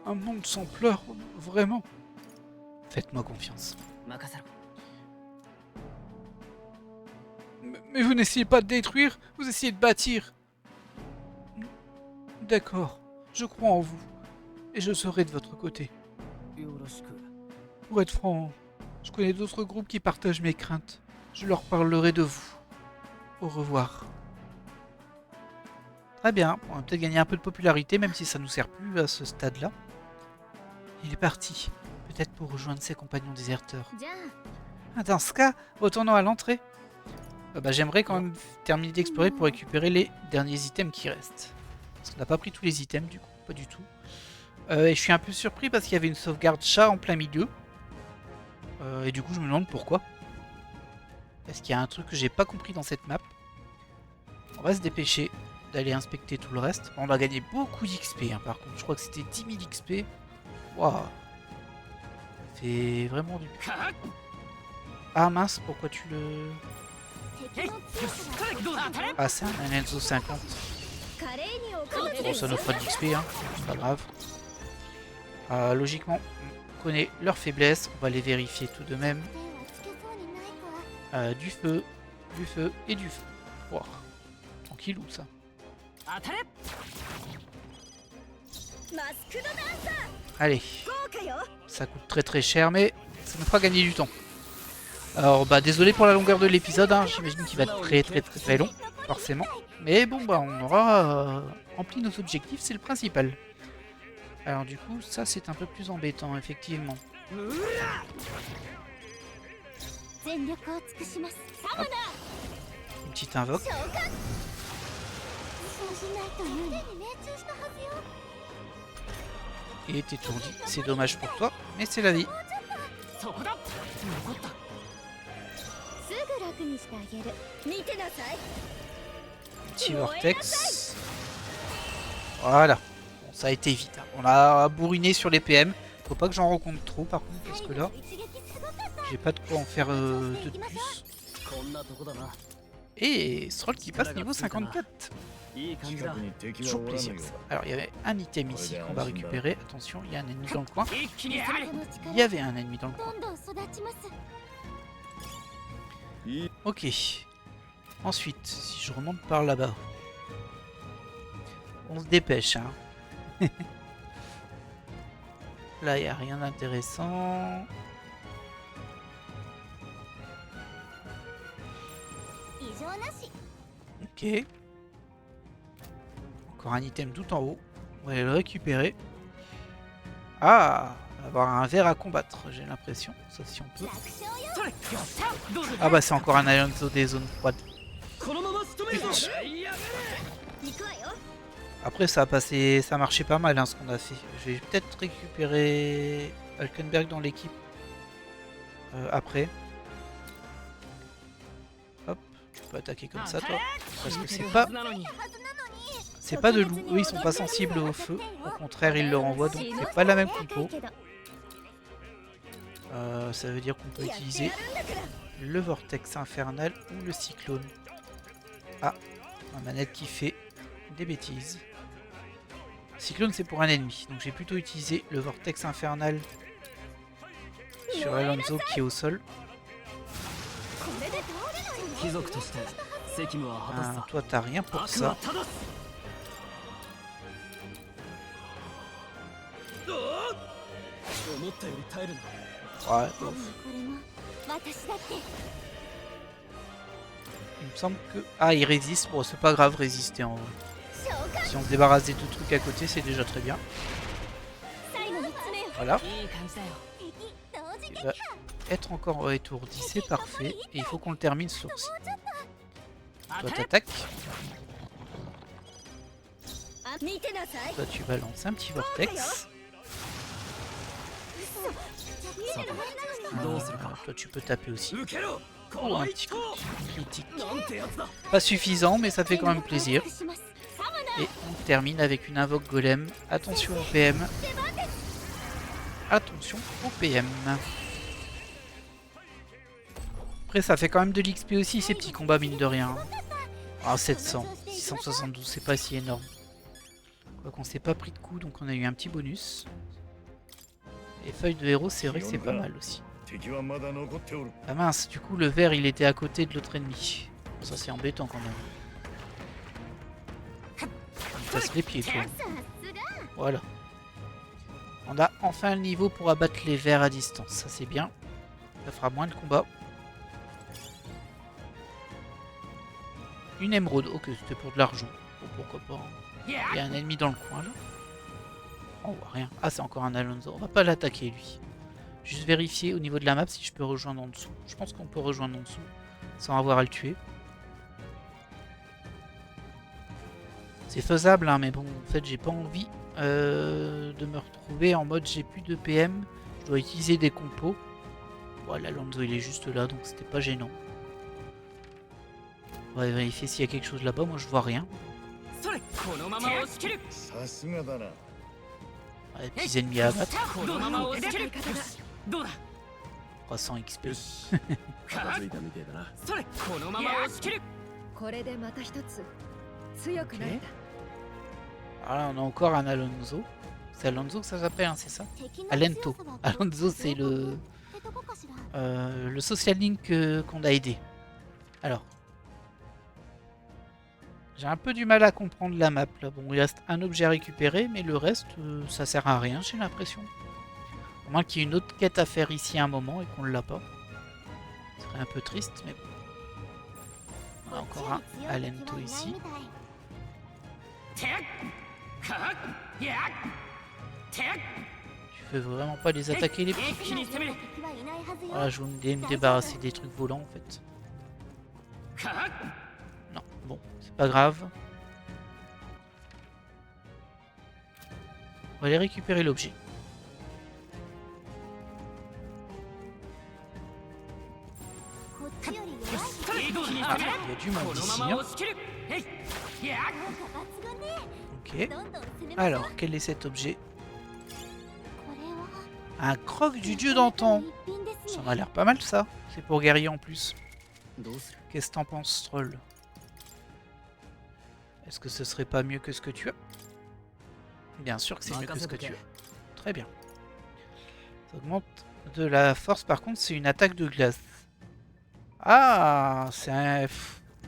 Un monde sans pleurs, vraiment? Faites-moi confiance. 任せろ Mais vous n'essayez pas de détruire, vous essayez de bâtir. D'accord, je crois en vous, et je serai de votre côté. よろしく Pour être franc, je connais d'autres groupes qui partagent mes craintes. Je leur parlerai de vous. Au revoir. Très bien, on va peut-être gagner un peu de popularité, même si ça nous sert plus à ce stade-là. Il est parti, peut-être pour rejoindre ses compagnons déserteurs. じゃあ Ah, dans ce cas, retournons à l'entrée. J'aimerais quand même terminer d'explorer pour récupérer les derniers items qui restent. Parce qu'on n'a pas pris tous les items, du coup, pas du tout. Et je suis un peu surpris parce qu'il y avait une sauvegarde chat en plein milieu. Et du coup, je me demande pourquoi. Est-ce qu'il y a un truc que j'ai pas compris dans cette map? On va se dépêcher d'aller inspecter tout le reste. On a gagné beaucoup d'XP, hein, par contre. Je crois que c'était 10 000 XP. Waouh! Ça fait vraiment du... Ah mince, pourquoi tu le... 敵の強さが どうだ当たれ Ah, c'est un Enzo 50. 華麗に行う Bon, ça nous fera de l'XP, hein. C'est pas grave. Logiquement, on connaît leurs faiblesses. On va les vérifier tout de même. 手はつけそうにないか Du feu et du feu. Wow. Tranquillou, ça. 当たれ マスクドダンサー Allez, 豪華よ ça coûte très très cher, mais ça nous fera gagner du temps. Alors, désolé pour la longueur de l'épisode, hein. J'imagine qu'il va être très long, forcément. Mais bon, on aura rempli nos objectifs, c'est le principal. Alors du coup, ça c'est un peu plus embêtant, effectivement. 全力を尽くします Une petite invoque. そうしないというに命中したはずよ Et est étourdi. C'est dommage pour toi, mais c'est la vie. そこだ残った すぐ楽にしてあげる 見てなさい Petit vortex. Voilà. Bon, ça a été vite, hein. On a bourriné sur les PM. Faut pas que j'en rencontre trop par contre, parce que là, 一撃すごかった j'ai pas de quoi en faire de plus. こんなとこだな Et Sroll qui passe niveau 54. いい感じ近だくに敵は Toujours おらぬ plaisir よ ça. Alors il y avait un item ici qu'on va récupérer. Attention, il y a un ennemi dans le coin. 一気にやれ その Il y 力 avait un ennemi dans le coin. どんどん育ちます Ok. Ensuite, si je remonte par là-bas. On se dépêche, hein. Là, il n'y a rien d'intéressant. 異常なし Ok. Encore un item tout en haut. On va aller le récupérer. Ah, on va avoir un verre à combattre, j'ai l'impression. Ça, si on peut. 楽勝よ それやったどうだ Ah bah, c'est encore un Alonso des zones froides. このまま仕留めるぞ Vite. やめろ 行くわよ Après, ça a passé, ça marchait pas mal, hein, ce qu'on a fait. Je vais peut-être récupérer Alkenberg dans l'équipe. Après. Hop, tu peux attaquer comme ça, toi. Parce que c'est pas, なのに c'est pas de loup. Eux, ils sont pas sensibles au feu. Au contraire, ils le renvoient, donc c'est pas la même compo. けど Ça veut dire qu'on peut utiliser le vortex infernal ou le cyclone. Ah, ma manette qui fait des bêtises. Cyclone, c'est pour un ennemi, donc j'ai plutôt utilisé le vortex infernal sur Alonso qui est au sol. これで倒れないの 貴族として責務は果たす Ah, さ toi, t'as rien pour 悪は ça. 正す こ思ったより耐えるな。 Ouais, 多分これも私だって il me semble que... Ah, il résiste. Bon, c'est pas grave, résister en vrai. 召喚 Si on se débarrasse des deux trucs à côté, c'est déjà très bien. 最後3つ目よ Voilà. いい感じだよ。敵同時 Il 撃 va être encore étourdi, c'est parfait. Et il faut qu'on le termine ce tour-ci. Toi, t'attaques. あ見てなさい Toi, tu balances un petit vortex. さてどうするか。 Toi, tu peux taper aussi. 受けろ。 Oh, こ un の petit 一 coup 投。 critique. なんてやつだ。 Pas suffisant, mais ça fait quand même plaisir. します Et on termine avec une invoque golem. Attention au PM. Attention au PM. Après, ça fait quand même de l'XP aussi, ces petits combats, mine de rien. Ah, 700. 672, c'est pas si énorme. Quoi qu'on s'est pas pris de coup, donc on a eu un petit bonus. Et feuille de héros, c'est vrai que c'est pas mal aussi. 敵はまだ残っておる Ah mince, du coup, le vert, il était à côté de l'autre ennemi. Ça, c'est embêtant quand même. Il casse les pieds, toi. Voilà. On a enfin le niveau pour abattre les vers à distance. Ça, c'est bien. Ça fera moins de combats. Une émeraude. Ok, c'était pour de l'argent. Bon, pourquoi pas. Il y a un ennemi dans le coin, là. On voit rien. Ah, c'est encore un Alonso. On va pas l'attaquer, lui. Juste vérifier au niveau de la map si je peux rejoindre en dessous. Je pense qu'on peut rejoindre en dessous sans avoir à le tuer. C'est faisable, hein, mais bon, en fait, j'ai pas envie de me retrouver en mode j'ai plus de PM. Je dois utiliser des compos. Voilà, Alonso, il est juste là, donc c'était pas gênant. On va vérifier s'il y a quelque chose là-bas. Moi, je vois rien. それ。このまま押し切る。さすがだな Ouais, petits ennemis à abattre. このまま押し切る。よし。どうだ。 300 XP. よし。片付いたみてえだな。それ。このまま押し切る。これでまた一つ強くなれた Alors, on a encore un Alonso. C'est Alonso que ça s'appelle, hein, c'est ça? Alento. Alonso, c'est le social link qu'on a aidé. Alors. J'ai un peu du mal à comprendre la map là. Bon, il reste un objet à récupérer, mais le reste, ça sert à rien, j'ai l'impression. À moins qu'il y ait une autre quête à faire ici à un moment et qu'on ne l'a pas. Ce serait un peu triste, mais bon. On a encore un Alento ici. てっ。かっ。やっ。てっ。 Tu veux vraiment pas les attaquer les petits? 一気に攻める。 Voilà, je voulais me débarrasser des trucs volants en fait. かっ。 Non, bon, c'est pas grave. On va aller récupérer l'objet. Il y a du monde ici. Hein. Ok. Alors, quel est cet objet? Un croc du dieu d'antan. Ça m'a l'air pas mal ça. C'est pour guerrier en plus. どうする。 Qu'est-ce que t'en penses, troll? Est-ce que ce serait pas mieux que ce que tu as? Bien sûr que c'est mieux que ce que tu as. Très bien. Ça augmente de la force, par contre, c'est une attaque de glace. Ah, c'est un...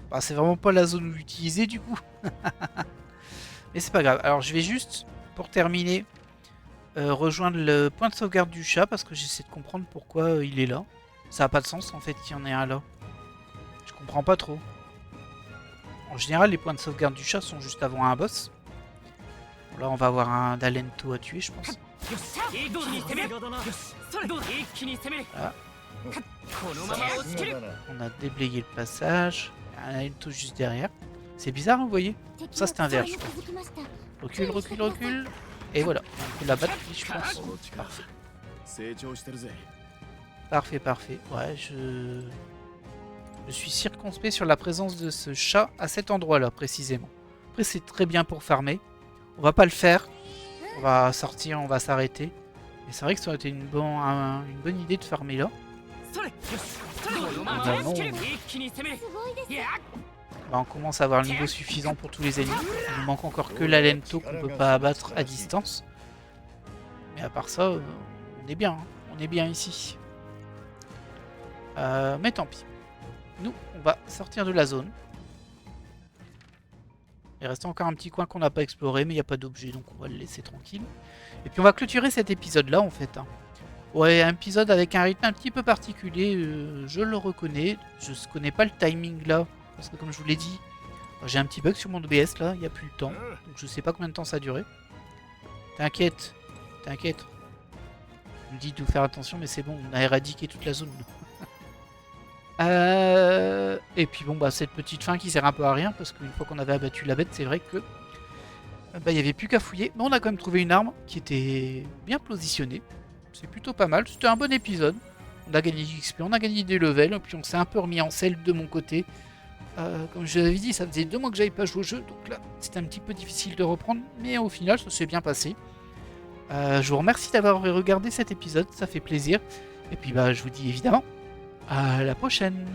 Bah, c'est vraiment pas la zone où l'utiliser du coup. Mais c'est pas grave. Alors je vais juste, pour terminer, rejoindre le point de sauvegarde du chat parce que j'essaie de comprendre pourquoi il est là. Ça n'a pas de sens en fait qu'il y en ait un là. Je comprends pas trop. En général, les points de sauvegarde du chat sont juste avant un boss. Bon, là, on va avoir un Dalento à tuer, je pense. よし。一気に攻める。よし。それ。一気に攻める。 Ah. このまま押し切る。 On a déblayé le passage. Un Dalento juste derrière. C'est bizarre, vous voyez? Ça, c'est un verre, je crois. Recule, recule, recule. Et voilà. On peut la battre, je pense. Parfait. 成長してるぜ Parfait, parfait. Ouais, je suis circonspect sur la présence de ce chat à cet endroit-là, précisément. Après, c'est très bien pour farmer. On va pas le faire. On va sortir, on va s'arrêter. Mais c'est vrai que ça aurait été une bonne idée de farmer là. それ。よし。それ。このまま押し切る。一気に攻める。やっ。 Bah, on commence à avoir le niveau suffisant pour tous les ennemis. Il nous manque encore que l'Alento qu'on peut pas abattre à distance. Mais à part ça, on est bien. Hein. On est bien ici. Mais tant pis. Nous, on va sortir de la zone. Il reste encore un petit coin qu'on n'a pas exploré, mais il n'y a pas d'objet, donc on va le laisser tranquille. Et puis on va clôturer cet épisode-là, en fait. Hein. Ouais, un épisode avec un rythme un petit peu particulier, je le reconnais. Je ne connais pas le timing là, parce que comme je vous l'ai dit, j'ai un petit bug sur mon OBS là, il n'y a plus le temps. Donc je sais pas combien de temps ça a duré. T'inquiète, t'inquiète. Je me dis de faire attention, mais c'est bon, on a éradiqué toute la zone. Et puis bon, bah cette petite fin qui sert un peu à rien, parce qu'une fois qu'on avait abattu la bête, c'est vrai que il n'y avait plus qu'à fouiller. Mais on a quand même trouvé une arme qui était bien positionnée. C'est plutôt pas mal, c'était un bon épisode. On a gagné du XP, on a gagné des levels, puis on s'est un peu remis en selle de mon côté. Comme je l'avais dit, ça faisait 2 mois que j'avais pas joué au jeu, donc là c'était un petit peu difficile de reprendre, mais au final ça s'est bien passé. Je vous remercie d'avoir regardé cet épisode, ça fait plaisir. Et puis bah je vous dis évidemment à la prochaine.